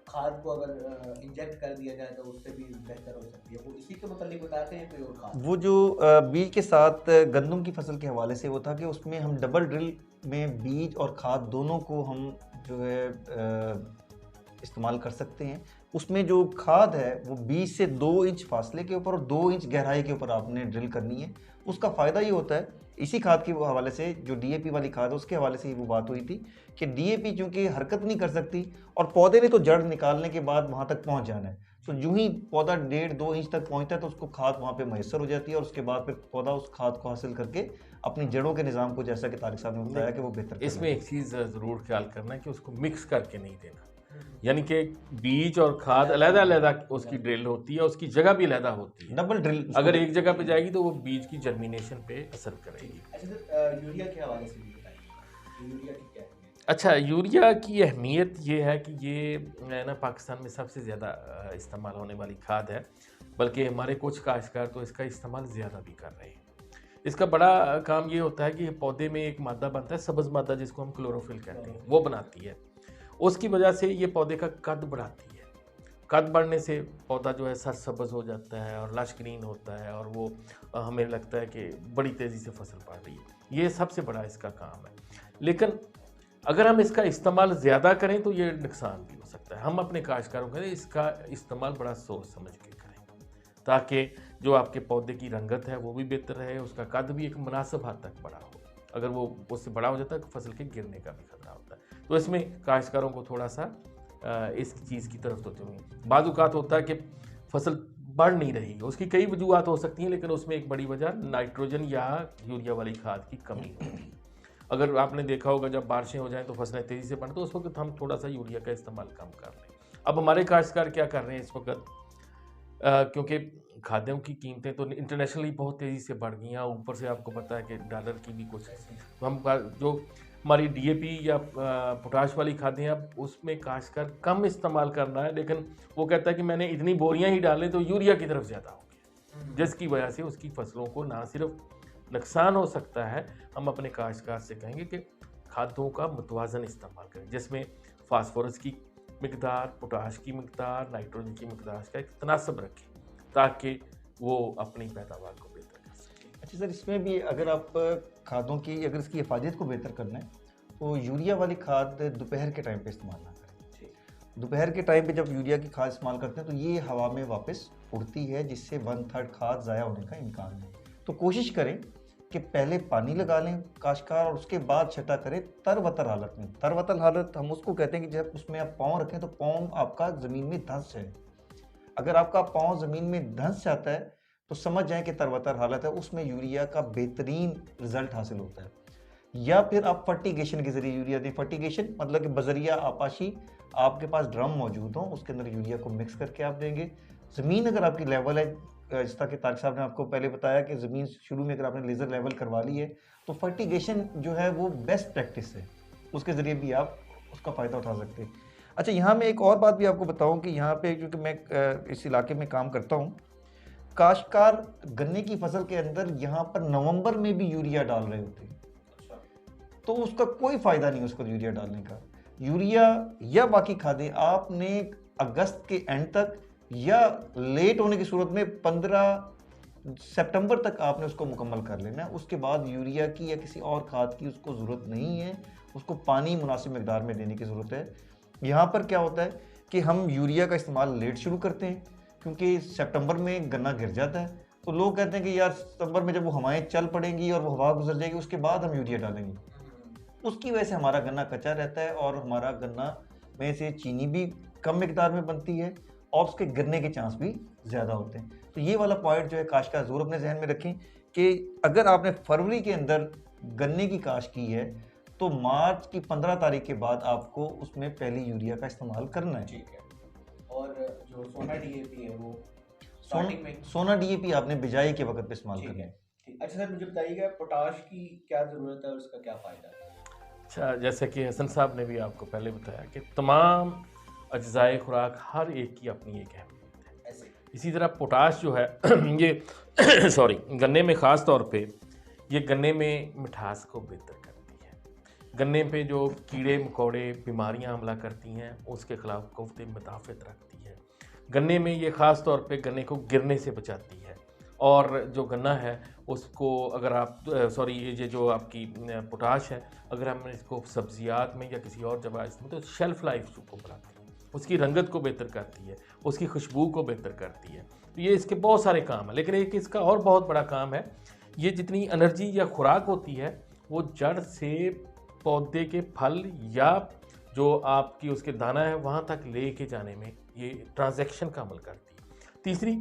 खाद को अगर इंजेक्ट कर दिया जाए तो उससे भी बेहतर हो सकती है, वो इसी के मुतालिक बताते हैं कोई और खाद? वो जो बीज के साथ गंदम की फसल के हवाले से वो था कि उसमें हम डबल ड्रिल में बीज और खाद दोनों को हम जो है इस्तेमाल कर सकते हैं। उसमें जो खाद है वो बीज से 2 इंच फासले के ऊपर और 2 इंच गहराई के ऊपर आपने ड्रिल करनी है। उसका फ़ायदा ये होता है, इसी खाद के हवाले से जो DAP वाली खाद है उसके हवाले से ही वो बात हुई थी कि DAP चूँकि हरकत नहीं कर सकती और पौधे ने तो जड़ निकालने के बाद वहाँ तक पहुँच जाना है, तो यूँ ही पौधा 1.5-2 इंच तक पहुँचता है तो उसको खाद वहाँ पे मैसर हो जाती है और उसके बाद फिर पौधा उस खाद को हासिल करके अपनी जड़ों के निज़ाम को, जैसा कि तारिक साहब ने बताया, कि वो बेहतर। इसमें एक चीज़ ज़रूर ख्याल करना है कि उसको मिक्स करके नहीं देना। यानी कि बीज और खाद अलग-अलग उसकी ड्रिल होती है, उसकी जगह भी अलग होती है। डबल ड्रिल अगर एक जगह पे जाएगी तो वो बीज की जर्मिनेशन पे असर करेगी। अच्छा सर, यूरिया के हवाले से भी बताइए, यूरिया की क्या अहमियत है? अच्छा, यूरिया की अहमियत ये है कि ये ना पाकिस्तान में सबसे ज़्यादा इस्तेमाल होने वाली खाद है, बल्कि हमारे कुछ काश्तकार तो इसका इस्तेमाल ज़्यादा भी कर रहे हैं। इसका बड़ा काम ये होता है कि पौधे में एक मादा बनता है, सब्ज़ मादा जिसको हम क्लोरोफिल कहते हैं, वो बनाती है। उसकी वजह से ये पौधे का कद बढ़ाती है। कद बढ़ने से पौधा जो है सरसब्ज़ हो जाता है और लश ग्रीन होता है, और वो हमें लगता है कि बड़ी तेज़ी से फसल पड़ रही है। ये सबसे बड़ा इसका काम है। लेकिन अगर हम इसका इस्तेमाल ज़्यादा करें तो ये नुकसान भी हो सकता है। हम अपने काश्तकारों को इसका इस्तेमाल बड़ा सोच समझ के करें, ताकि जो आपके पौधे की रंगत है वो भी बेहतर रहे, उसका कद भी एक मुनासिब हद तक बड़ा हो। अगर वो उससे बड़ा हो जाता है तो फसल के गिरने का भी खतरा होता है। तो इसमें काश्तकारों को थोड़ा सा इस चीज़ की तरफ होते हुए बाज़ औक़ात होता है कि फसल बढ़ नहीं रही, उसकी कई वजूहत हो सकती हैं, लेकिन उसमें एक बड़ी वजह नाइट्रोजन या यूरिया वाली खाद की कमी होती है। अगर आपने देखा होगा जब बारिशें हो जाएं तो फसलें तेज़ी से बढ़ें, तो उस वक्त हम थोड़ा सा यूरिया का इस्तेमाल कम कर लें। अब हमारे काश्तकार क्या कर रहे हैं इस वक्त, क्योंकि खाद्यों की कीमतें तो इंटरनेशनली बहुत तेज़ी से बढ़ गई हैं, ऊपर से आपको पता है कि डॉलर की भी कुछ, तो हम जो हमारी डीएपी या पोटाश वाली खादें अब उसमें काश्तकार कम इस्तेमाल करना है, लेकिन वो कहता है कि मैंने इतनी बोरियां ही डालें तो यूरिया की तरफ ज़्यादा हो गया, जिसकी वजह से उसकी फसलों को ना सिर्फ नुकसान हो सकता है। हम अपने काश्तकार से कहेंगे कि खादों का मुतवाज़न इस्तेमाल करें, जिसमें फास्फोरस की मिकदार, पोटाश की मिकदार, नाइट्रोजन की मिकदार का एक तनासब रखें, ताकि वो अपनी पैदावार को बेहतर कर सकें। अच्छा सर, इसमें भी अगर आप खादों की अगर इसकी हिफाजत को बेहतर करना है तो यूरिया वाली खाद दोपहर के टाइम पे इस्तेमाल ना करें। दोपहर के टाइम पे जब यूरिया की खाद इस्तेमाल करते हैं तो ये हवा में वापस उड़ती है, जिससे 1/3 खाद ज़ाया होने का इम्कान है। तो कोशिश करें कि पहले पानी लगा लें काश्तकार, और उसके बाद छटा करें तरबतर हालत में। तरबतर हालत हम उसको कहते हैं कि जब उसमें आप पाँव रखें तो पाँव आपका ज़मीन में धंस जाए। अगर आपका पाँव ज़मीन में धंस जाता है तो समझ जाएं कि तरबतर हालत है, उसमें यूरिया का बेहतरीन रिजल्ट हासिल होता है। या फिर आप फर्टिगेशन के ज़रिए यूरिया दें। फर्टिगेशन मतलब कि बजरिया आपाशी, आपके पास ड्रम मौजूद हो, उसके अंदर यूरिया को मिक्स करके आप देंगे। ज़मीन अगर आपकी लेवल है, जिस तरह कि तारिक साहब ने आपको पहले बताया कि ज़मीन शुरू में अगर आपने लेज़र लेवल करवा ली है तो फर्टिगेशन जो है वो बेस्ट प्रैक्टिस है, उसके ज़रिए भी आप उसका फ़ायदा उठा सकते हैं। अच्छा, यहाँ मैं एक और बात भी आपको बताऊँ कि यहाँ पे क्योंकि मैं इस इलाके में काम करता हूँ, काश्तकार गन्ने की फसल के अंदर यहाँ पर नवंबर में भी यूरिया डाल रहे होते हैं। तो उसका कोई फ़ायदा नहीं उसको यूरिया डालने का। यूरिया या बाकी खादें आपने अगस्त के एंड तक या लेट होने की सूरत में 15 सितंबर तक आपने उसको मुकम्मल कर लेना है। उसके बाद यूरिया की या किसी और खाद की उसको ज़रूरत नहीं है, उसको पानी मुनासिब मकदार में देने की ज़रूरत है। यहाँ पर क्या होता है कि हम यूरिया का इस्तेमाल लेट शुरू करते हैं, क्योंकि सितंबर में गन्ना गिर जाता है, तो लोग कहते हैं कि यार सितंबर में जब वो हवाएं चल पड़ेंगी और वो हवा गुजर जाएगी उसके बाद हम यूरिया डालेंगे। उसकी वजह से हमारा गन्ना कच्चा रहता है और हमारा गन्ना में से चीनी भी कम मिकदार में बनती है और उसके गिरने के चांस भी ज़्यादा होते हैं। तो ये वाला पॉइंट जो है काश्तकार ज़रूर अपने जहन में रखें कि अगर आपने फरवरी के अंदर गन्ने की काश्त की है तो मार्च की 15 तारीख के बाद आपको उसमें पहली यूरिया का इस्तेमाल करना है। ठीक है। और जो सोना डीएपी है वो स्टार्टिंग में, सोना डीएपी आपने बिजाई के वक्त पे इस्तेमाल ठीक करना है। है। ठीक। अच्छा सर, मुझे बताइएगा पोटाश की क्या ज़रूरत है और उसका क्या फ़ायदा है? अच्छा, जैसे कि हसन साहब ने भी आपको पहले बताया कि तमाम अज्जाए खुराक हर एक की अपनी एक अहमियत है। ऐसे इसी तरह पोटाश जो है ये सॉरी गन्ने में ख़ास तौर पे ये गन्ने में मिठास को बेहतर करती है। गन्ने पे जो कीड़े मकोड़े बीमारियां हमला करती हैं उसके ख़िलाफ़ क़ुव्वत मुदाफ़त रखती है। गन्ने में ये ख़ास तौर पे गन्ने को गिरने से बचाती है। और जो गन्ना है उसको अगर आप ये जो आपकी पोटाश है, अगर हम इसको सब्जियात में या किसी और जगह इसमें तो शेल्फ़ लाइफ को बढ़ाती है, उसकी रंगत को बेहतर करती है, उसकी खुशबू को बेहतर करती है। तो ये इसके बहुत सारे काम हैं, लेकिन एक इसका और बहुत बड़ा काम है, ये जितनी एनर्जी या खुराक होती है वो जड़ से पौधे के फल या जो आपकी उसके दाना है वहाँ तक ले के जाने में ये ट्रांजैक्शन का अमल करती है। तीसरी,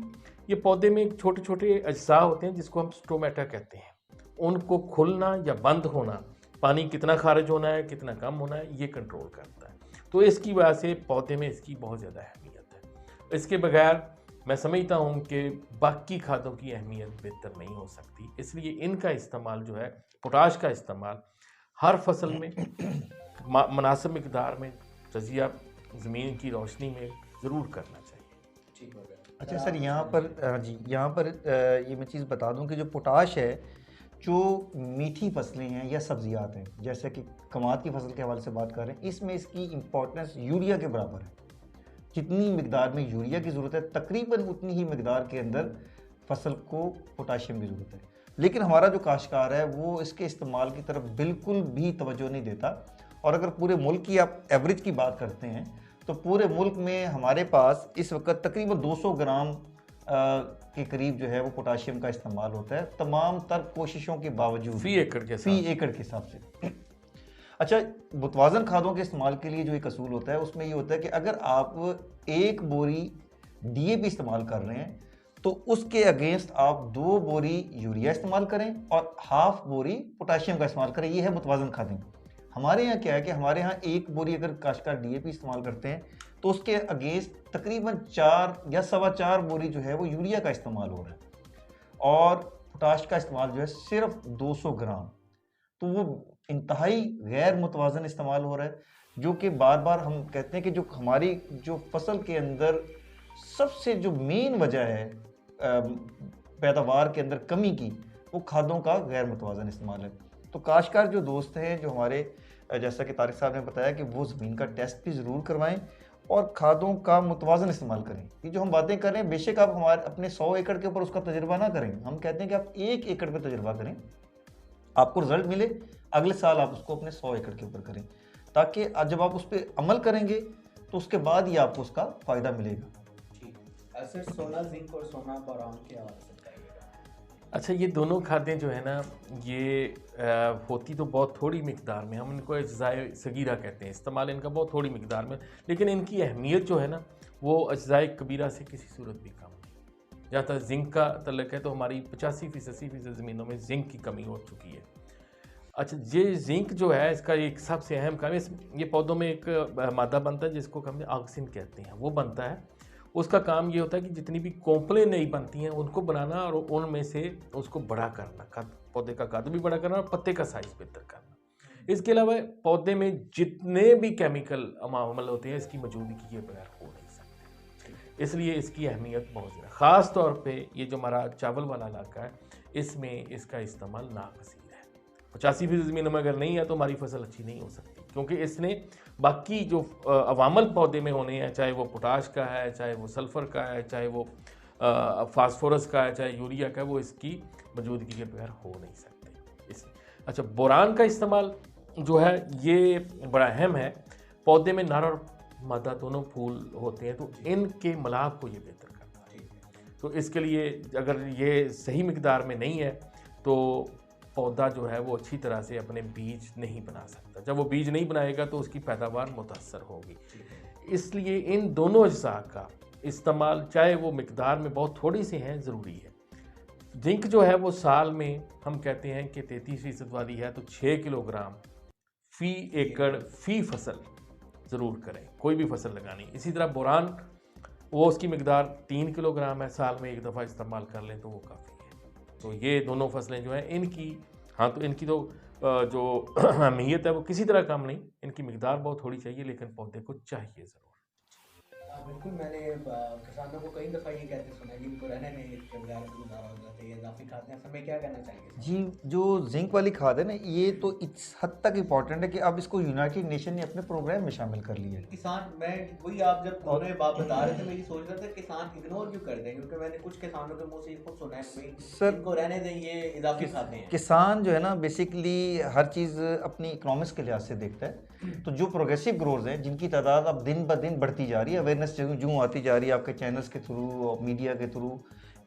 ये पौधे में छोटे छोटे अज्जा होते हैं जिसको हम स्टोमेटा कहते हैं, उनको खुलना या बंद होना, पानी कितना खारिज होना है कितना कम होना है, ये कंट्रोल करता है। तो इसकी वजह से पौधे में इसकी बहुत ज़्यादा अहमियत है। इसके बगैर मैं समझता हूँ कि बाकी खादों की अहमियत बेहतर नहीं हो सकती, इसलिए इनका इस्तेमाल जो है, पोटाश का इस्तेमाल हर फसल में मुनासिब मिकदार में तजिया ज़मीन की रोशनी में ज़रूर करना चाहिए। ठीक हो गया। अच्छा सर, यहाँ पर जी, यहाँ पर ये मैं चीज़ बता दूँ कि जो पोटाश है, जो मीठी फसलें हैं या सब्जियात हैं, जैसे कि कमाद की फसल के हवाले से बात कर रहे हैं, इसमें इसकी इम्पोर्टेंस यूरिया के बराबर है। जितनी मिकदार में यूरिया की ज़रूरत है, तकरीबन उतनी ही मिकदार के अंदर फसल को पोटाशियम की ज़रूरत है। लेकिन हमारा जो काश्तकार है वो इसके इस्तेमाल की तरफ बिल्कुल भी तवज्जो नहीं देता। और अगर पूरे मुल्क की आप एवरेज की बात करते हैं तो पूरे मुल्क में हमारे पास इस वक्त तकरीबन 200 ग्राम के करीब जो है वो पोटाशियम का इस्तेमाल होता है, तमाम तर कोशिशों के बावजूद, फी एकड़ के हिसाब से। अच्छा, मुतवाज़न खादों के इस्तेमाल के लिए जो एक असूल होता है उसमें ये होता है कि अगर आप 1 बोरी DAP इस्तेमाल कर रहे हैं तो उसके अगेंस्ट आप 2 बोरी यूरिया इस्तेमाल करें और हाफ बोरी पोटाशियम का इस्तेमाल करें। ये है मुतवाज़न खादें। हमारे यहाँ क्या है कि हमारे यहाँ 1 बोरी अगर काश्तकार DAP इस्तेमाल करते हैं तो उसके अगेंस्ट तकरीबन 4 या 4.25 बोरी जो है वो यूरिया का इस्तेमाल हो रहा है और पोटाश का इस्तेमाल जो है सिर्फ 200 ग्राम। तो वो इंतहाई गैर मुतवाज़न इस्तेमाल हो रहा है, जो कि बार बार हम कहते हैं कि जो हमारी जो फसल के अंदर सबसे जो मेन वजह है पैदावार के अंदर कमी की, वो खादों का गैर मुतवाज़न इस्तेमाल है। तो काश्तकार जो दोस्त हैं, जो हमारे जैसा कि तारिक साहब ने बताया कि वो ज़मीन का टेस्ट भी ज़रूर करवाएं और खादों का मुतवाज़न इस्तेमाल करें। ये जो हम बातें कर रहे हैं, बेशक आप हमारे अपने 100 एकड़ के ऊपर उसका तजुर्बा ना करें, हम कहते हैं कि आप 1 एकड़ पे तजुर्बा करें, आपको रिजल्ट मिले, अगले साल आप उसको अपने 100 एकड़ के ऊपर करें, ताकि जब आप उस पर अमल करेंगे तो उसके बाद ही आपको उसका फ़ायदा मिलेगा। सर, सोना जिंक और सोना बोरान के हवाले से बताइएगा। अच्छा, ये दोनों खादें जो है ना, ये होती तो बहुत थोड़ी मिकदार में, हम इनको अज्जाए सगीरा कहते हैं, इस्तेमाल इनका बहुत थोड़ी मिकदार में, लेकिन इनकी अहमियत जो है ना वो अज्जाए कबीरा से किसी सूरत भी कम नहीं। जहाँ तक जिंक का तल्लुक़ है तो हमारी 85-80% ज़मीनों में जिंक की कमी हो चुकी है। अच्छा, ये जिंक जो है इसका एक सबसे अहम काम, ये पौधों में एक मादा बनता है जिसको हम ऑक्सिन कहते हैं, वो बनता है। उसका काम ये होता है कि जितनी भी कोंपलें नई बनती हैं उनको बनाना और उनमें से उसको बड़ा करना, पौधे का कद भी बड़ा करना और पत्ते का साइज़ बेहतर करना। इसके अलावा पौधे में जितने भी केमिकल अमाल होते हैं इसकी मौजूदगी के बगैर हो नहीं सकते, इसलिए इसकी अहमियत बहुत ज़्यादा। ख़ास तौर पे ये जो हमारा चावल वाला इलाका है इसमें इसका इस्तेमाल नाकसीर है। 85% ज़मीनों में अगर नहीं है तो हमारी फसल अच्छी नहीं हो सकती, क्योंकि इसने बाकी जो अवामल पौधे में होने हैं, चाहे वो पोटाश का है, चाहे वो सल्फ़र का है, चाहे वो फास्फोरस का है, चाहे यूरिया का है, वो इसकी मौजूदगी के बगैर हो नहीं सकते। अच्छा, बोरान का इस्तेमाल जो है ये बड़ा अहम है। पौधे में नर और मादा दोनों फूल होते हैं, तो इनके मिलाप को ये बेहतर करता है। तो इसके लिए अगर ये सही मिकदार में नहीं है तो पौधा जो है वो अच्छी तरह से अपने बीज नहीं बना सकता। जब वो बीज नहीं बनाएगा तो उसकी पैदावार मुतासर होगी। इसलिए इन दोनों अज्जा का इस्तेमाल, चाहे वो मिकदार में बहुत थोड़ी सी हैं, ज़रूरी है। जिंक जो है वो साल में हम कहते हैं कि 33% वाली है, तो 6 किलोग्राम फ़ी एकड़ फ़ी फसल ज़रूर करें, कोई भी फसल लगानी। इसी तरह बोरान, वो उसकी मिकदार 3 किलोग्राम है, साल में एक दफ़ा इस्तेमाल कर लें तो वो काफ़ी है। तो ये दोनों फसलें जो हैं इनकी, हाँ, तो इनकी तो जो अहमियत है वो किसी तरह कम नहीं, इनकी मिकदार बहुत थोड़ी चाहिए, लेकिन पौधे को चाहिए ज़रूर। बिल्कुल, मैंने किसानों को कई दफ़ा ये कहते सुना कि इनको रहने में गुजारा हो जाता है, ये इजाफी खाते हैं, हमें क्या कहना चाहिए? जी, जो जिंक वाली खाद है ना, ये तो इस हद तक इम्पॉर्टेंट है कि अब इसको यूनाइटेड नेशन ने अपने प्रोग्राम में शामिल कर लिया है। किसान, मैं वही, आप जब दोनों बात बता रहे थे मैं ये सोच रहा था किसान इग्नोर क्यों कर दें, क्योंकि मैंने कुछ किसानों के मुंह से खुद सुना है कि सर, इनको रहने दें, ये इजाफी खाते हैं। किसान जो है ना बेसिकली हर चीज़ अपनी इकोनॉमिक्स के लिहाज से देखता है। तो जो प्रोग्रेसिव ग्रोर्स हैं जिनकी तादाद अब दिन ब दिन बढ़ती जा रही है, अवेयरनेस जो आती जा रही है आपके चैनल्स के थ्रू और मीडिया के थ्रू,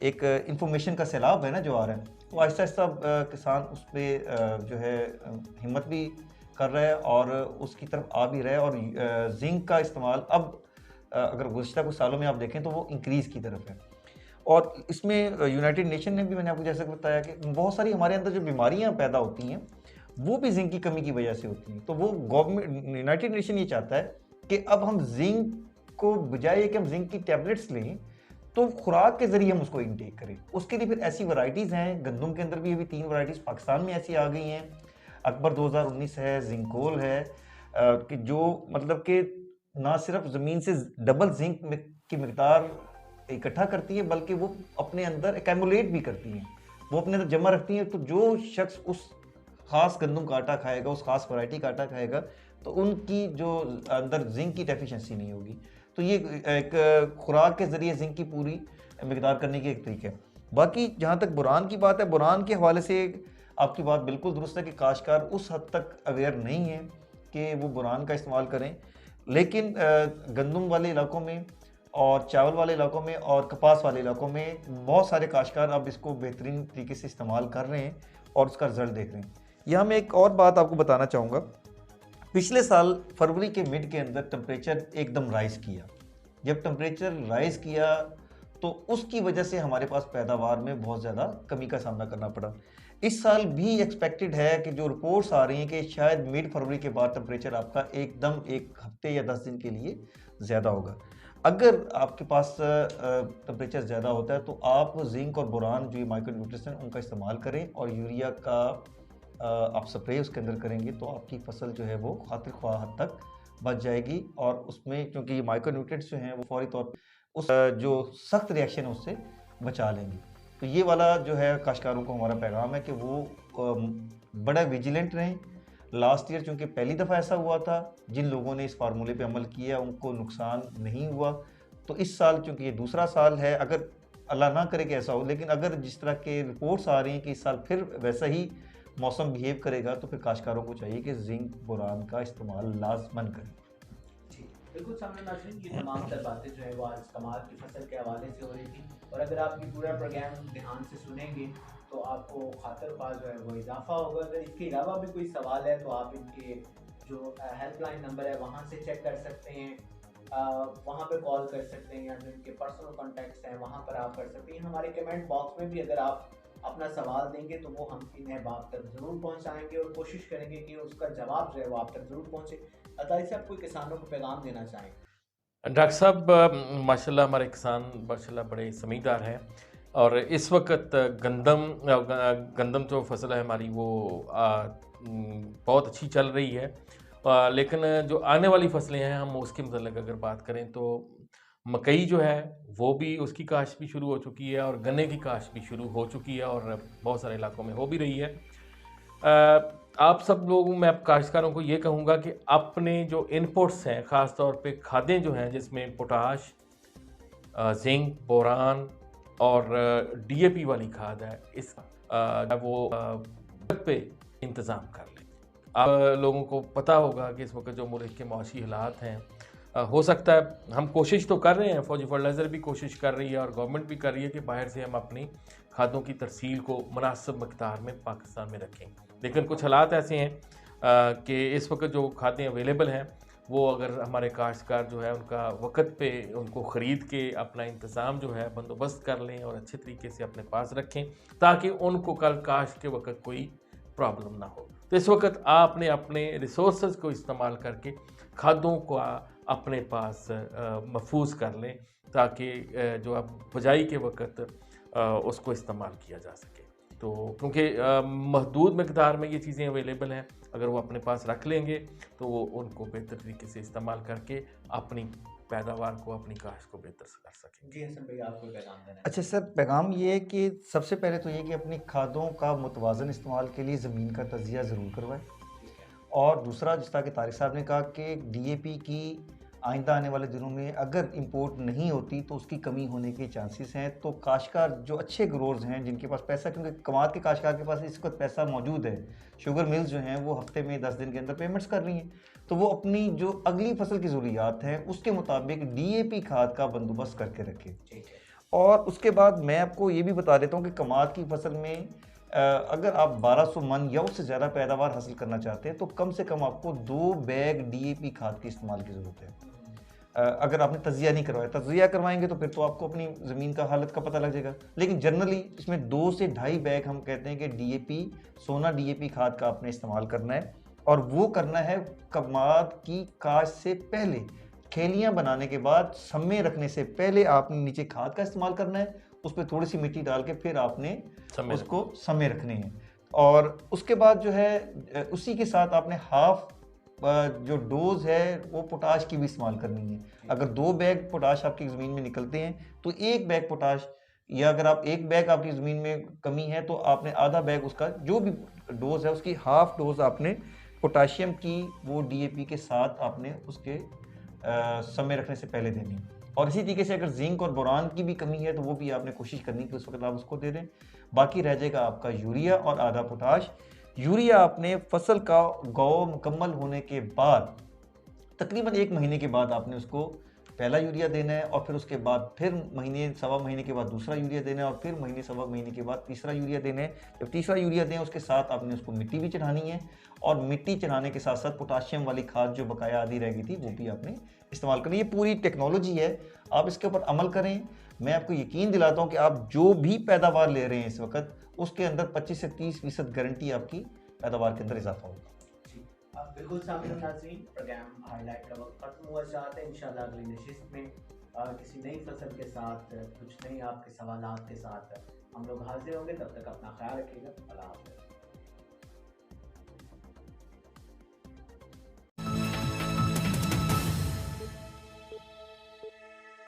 एक इंफॉर्मेशन का सैलाब है ना जो आ रहा है, तो आहिस्ता आहिस्ता किसान उस पर जो है हिम्मत भी कर रहा है और उसकी तरफ आ भी रहा है। और जिंक का इस्तेमाल अब अगर गुज़श्ता कुछ सालों में आप देखें तो वो इंक्रीज़ की तरफ है। और इसमें यूनाइटेड नेशन ने भी, मैंने आपको जैसे बताया कि बहुत सारी हमारे अंदर जो बीमारियां पैदा होती हैं वो भी जिंक की कमी की वजह से होती हैं। तो वो गवर्नमेंट, यूनाइटेड नेशन ये चाहता है कि अब हम जिंक को बजाय कि हम जिंक की टैबलेट्स लें तो खुराक के जरिए हम उसको इनटेक करें। उसके लिए फिर ऐसी वैरायटीज़ हैं, गंदम के अंदर भी अभी 3 वैरायटीज़ पाकिस्तान में ऐसी आ गई हैं। अकबर 2019 है, जिंकोल है, कि जो मतलब कि ना सिर्फ ज़मीन से डबल जिंक की मिकदार इकट्ठा करती है बल्कि वो अपने अंदर एकैमुलेट भी करती हैं, वो अपने अंदर जमा रखती हैं। तो जो शख्स उस ख़ास गंदम का आटा खाएगा, उस ख़ास वैरायटी का आटा खाएगा, तो उनकी जो अंदर जिंक की डेफिशिएंसी नहीं होगी। तो ये एक खुराक के ज़रिए जिंक की पूरी मिकदार करने की एक तरीका है। बाकी जहाँ तक बुरान की बात है, बुरान के हवाले से आपकी बात बिल्कुल दुरुस्त है कि काश्तकार उस हद तक अवेयर नहीं है कि वो बुरान का इस्तेमाल करें, लेकिन गंदम वाले इलाकों में और चावल वाले इलाकों में और कपास वाले इलाकों में बहुत सारे काश्तकार अब इसको बेहतरीन तरीके से इस्तेमाल कर रहे हैं और उसका रिजल्ट देख रहे हैं। यहाँ मैं एक और बात आपको बताना चाहूँगा। पिछले साल फरवरी के मिड के अंदर टेम्परेचर एकदम राइज़ किया। जब टेम्परेचर राइज़ किया तो उसकी वजह से हमारे पास पैदावार में बहुत ज़्यादा कमी का सामना करना पड़ा। इस साल भी एक्सपेक्टेड है कि जो रिपोर्ट्स आ रही हैं कि शायद मिड फरवरी के बाद टेम्परेचर आपका एकदम 1 हफ्ते या 10 दिन के लिए ज़्यादा होगा। अगर आपके पास टेम्परेचर ज़्यादा होता है तो आप जिंक और बोरान जो ये माइक्रो न्यूट्रिएंट्स हैं उनका इस्तेमाल करें और यूरिया का आप स्प्रे उसके अंदर करेंगे तो आपकी फसल जो है वो खातिर ख्वाह हद तक बच जाएगी। और उसमें क्योंकि ये माइक्रो न्यूट्रिएंट्स जो हैं वो फौरी तौर पर उस जो सख्त रिएक्शन है उससे बचा लेंगे। तो ये वाला जो है काश्तकारों को हमारा पैगाम है कि वो बड़ा विजिलेंट रहें। लास्ट ईयर चूँकि पहली दफ़ा ऐसा हुआ था, जिन लोगों ने इस फार्मूले पे अमल किया उनको नुकसान नहीं हुआ। तो इस साल चूँकि ये दूसरा साल है, अगर अल्लाह ना करे कि ऐसा हो, लेकिन अगर जिस तरह के रिपोर्ट्स आ रही हैं कि इस साल फिर वैसा ही मौसम बिहेव करेगा तो फिर काश्तकारों को चाहिए कि जिंक बोरान का इस्तेमाल लाजमन करें। जी बिल्कुल सामने नाज़रीन, ये तमाम तर बातें जो है वो आज कमाल की फसल के हवाले से हो रही थी और अगर आप ये पूरा प्रोग्राम ध्यान से सुनेंगे तो आपको खातिर ख्वाह जो है वो इजाफा होगा। अगर इसके अलावा भी कोई सवाल है तो आप इनके जो हेल्पलाइन नंबर है वहाँ से चेक कर सकते हैं, वहाँ पे कॉल कर सकते हैं या जो इनके पर्सनल कॉन्टैक्ट्स हैं वहाँ पर आप कर सकते हैं। हमारे कमेंट बॉक्स में भी अगर आप अपना सवाल देंगे तो वो हम इन्हें बात तक ज़रूर पहुँचाएँगे और कोशिश करेंगे कि उसका जवाब जो है वो आप तक ज़रूर पहुँचे। अतारी साहब कोई किसानों को पैगाम देना चाहें? डॉक्टर साहब, माशाल्लाह हमारे किसान माशाल्लाह बड़े समझदार हैं और इस वक्त गंदम जो फसल है हमारी वो बहुत अच्छी चल रही है। लेकिन जो आने वाली फसलें हैं हम उसके मतलब अगर बात करें तो मकई जो है वो भी उसकी काश्त भी शुरू हो चुकी है और गन्ने की काश्त भी शुरू हो चुकी है और बहुत सारे इलाकों में हो भी रही है। आप सब लोगों, मैं काश्तकारों को ये कहूँगा कि अपने जो इनपुट्स हैं ख़ास तौर पे खादें जो हैं जिसमें पोटाश, जिंक, बोरान और डीएपी वाली खाद है, इस वो पे इंतज़ाम कर लें। आप लोगों को पता होगा कि इस वक्त जो मुल्क के मौशी हालात हैं, हो सकता है हम कोशिश तो कर रहे हैं, फौजी फर्टिलाइज़र भी कोशिश कर रही है और गवर्नमेंट भी कर रही है कि बाहर से हम अपनी खादों की तरसील को मुनासिब मकदार में पाकिस्तान में रखें। लेकिन कुछ हालात ऐसे हैं कि इस वक्त जो खादें अवेलेबल हैं वो अगर हमारे काश्तकार जो है उनका वक्त पे उनको ख़रीद के अपना इंतज़ाम जो है बंदोबस्त कर लें और अच्छे तरीके से अपने पास रखें ताकि उनको कल काश्त के वक्त कोई प्रॉब्लम ना हो। तो इस वक्त आपने अपने रिसोर्सेज को इस्तेमाल करके खादों को अपने पास महफूज कर लें ताकि जो अब बुआई के वक्त उसको इस्तेमाल किया जा सके। तो क्योंकि महदूद मकदार में ये चीज़ें अवेलेबल हैं, अगर वो अपने पास रख लेंगे तो वो उनको बेहतर तरीके से इस्तेमाल करके अपनी पैदावार को, अपनी काश्त को बेहतर कर सकें। जी हसन भाई, आपको पैगाम देना है? अच्छा सर, पैगाम ये है कि सबसे पहले तो ये कि अपनी खादों का मुतवाज़न इस्तेमाल के लिए ज़मीन का तजिया ज़रूर करवाएं। और दूसरा, जिस तरह के तारिक साहब ने कहा कि डीएपी की आइंदा आने वाले दिनों में अगर इंपोर्ट नहीं होती तो उसकी कमी होने के चांसेस हैं। तो काश्तकार जो अच्छे ग्रोर्स हैं जिनके पास पैसा, क्योंकि कमात के काश्तकार के पास इस वक्त पैसा मौजूद है, शुगर मिल्स जो हैं वो हफ्ते में 10 दिन के अंदर पेमेंट्स कर रही हैं, तो वो अपनी जो अगली फसल की ज़रूरियात हैं उसके मुताबिक डीएपी खाद का बंदोबस्त करके रखें। और उसके बाद मैं आपको ये भी बता देता हूँ कि कमात की फसल में अगर आप 1200 मन या उससे ज़्यादा पैदावार हासिल करना चाहते हैं तो कम से कम आपको 2 बैग डीएपी खाद के इस्तेमाल की ज़रूरत है। अगर आपने तजिया नहीं करवाया, तजिया करवाएंगे तो फिर तो आपको अपनी ज़मीन का हालत का पता लग जाएगा। लेकिन जनरली इसमें 2 से 2.5 बैग हम कहते हैं कि डीएपी, सोना डीएपी खाद का आपने इस्तेमाल करना है। और वो करना है कमाद की काश्त से पहले। खेलियां बनाने के बाद समय रखने से पहले आपने नीचे खाद का इस्तेमाल करना है, उस पर थोड़ी सी मिट्टी डाल के फिर आपने उसको समय रखने हैं। और उसके बाद जो है उसी के साथ आपने हाफ जो डोज है वो पोटाश की भी इस्तेमाल करनी है। अगर 2 बैग पोटाश आपकी ज़मीन में निकलते हैं तो 1 बैग पोटाश, या अगर आप 1 बैग आपकी ज़मीन में कमी है तो आपने आधा बैग उसका जो भी डोज है उसकी हाफ डोज आपने पोटाशियम की वो DAP के साथ आपने उसके समय रखने से पहले देनी है। और इसी तरीके से अगर जिंक और बोरान की भी कमी है तो वो भी आपने कोशिश करनी कि उस वक्त आप उसको दे दें। बाकी रह जाएगा आपका यूरिया और आधा पोटाश। यूरिया आपने फसल का गौ मुकम्मल होने के बाद तकरीबन 1 महीने के बाद आपने उसको पहला यूरिया देना है, और फिर उसके बाद फिर महीने सवा महीने के बाद दूसरा यूरिया देना है, और फिर महीने सवा महीने के बाद तीसरा यूरिया देना है। जब तीसरा यूरिया दें उसके साथ आपने उसको मिट्टी भी चढ़ानी है, और मिट्टी चढ़ाने के साथ साथ पोटाशियम वाली खाद जो बकाया आधी रह गई थी वो भी आपने इस्तेमाल करनी। ये पूरी टेक्नोलॉजी है, आप इसके ऊपर अमल करें। मैं आपको यकीन दिलाता हूँ कि आप जो भी पैदावार ले रहे हैं इस वक्त उसके अंदर 25 से 30% गारंटी आपकी पैदावार के अंदर इजाफा होगा। बिल्कुल सामने नाज़रीन, प्रोग्राम हाईलाइट का वक्त खत्म हुआ चाहते हैं। इंशाल्लाह अगली नशिस्त में किसी नई फसल के साथ कुछ नई आपके सवालात के साथ हम लोग हाजिर होंगे। तब तक अपना ख्याल रखिएगा। अल्लाह हाफ़िज़।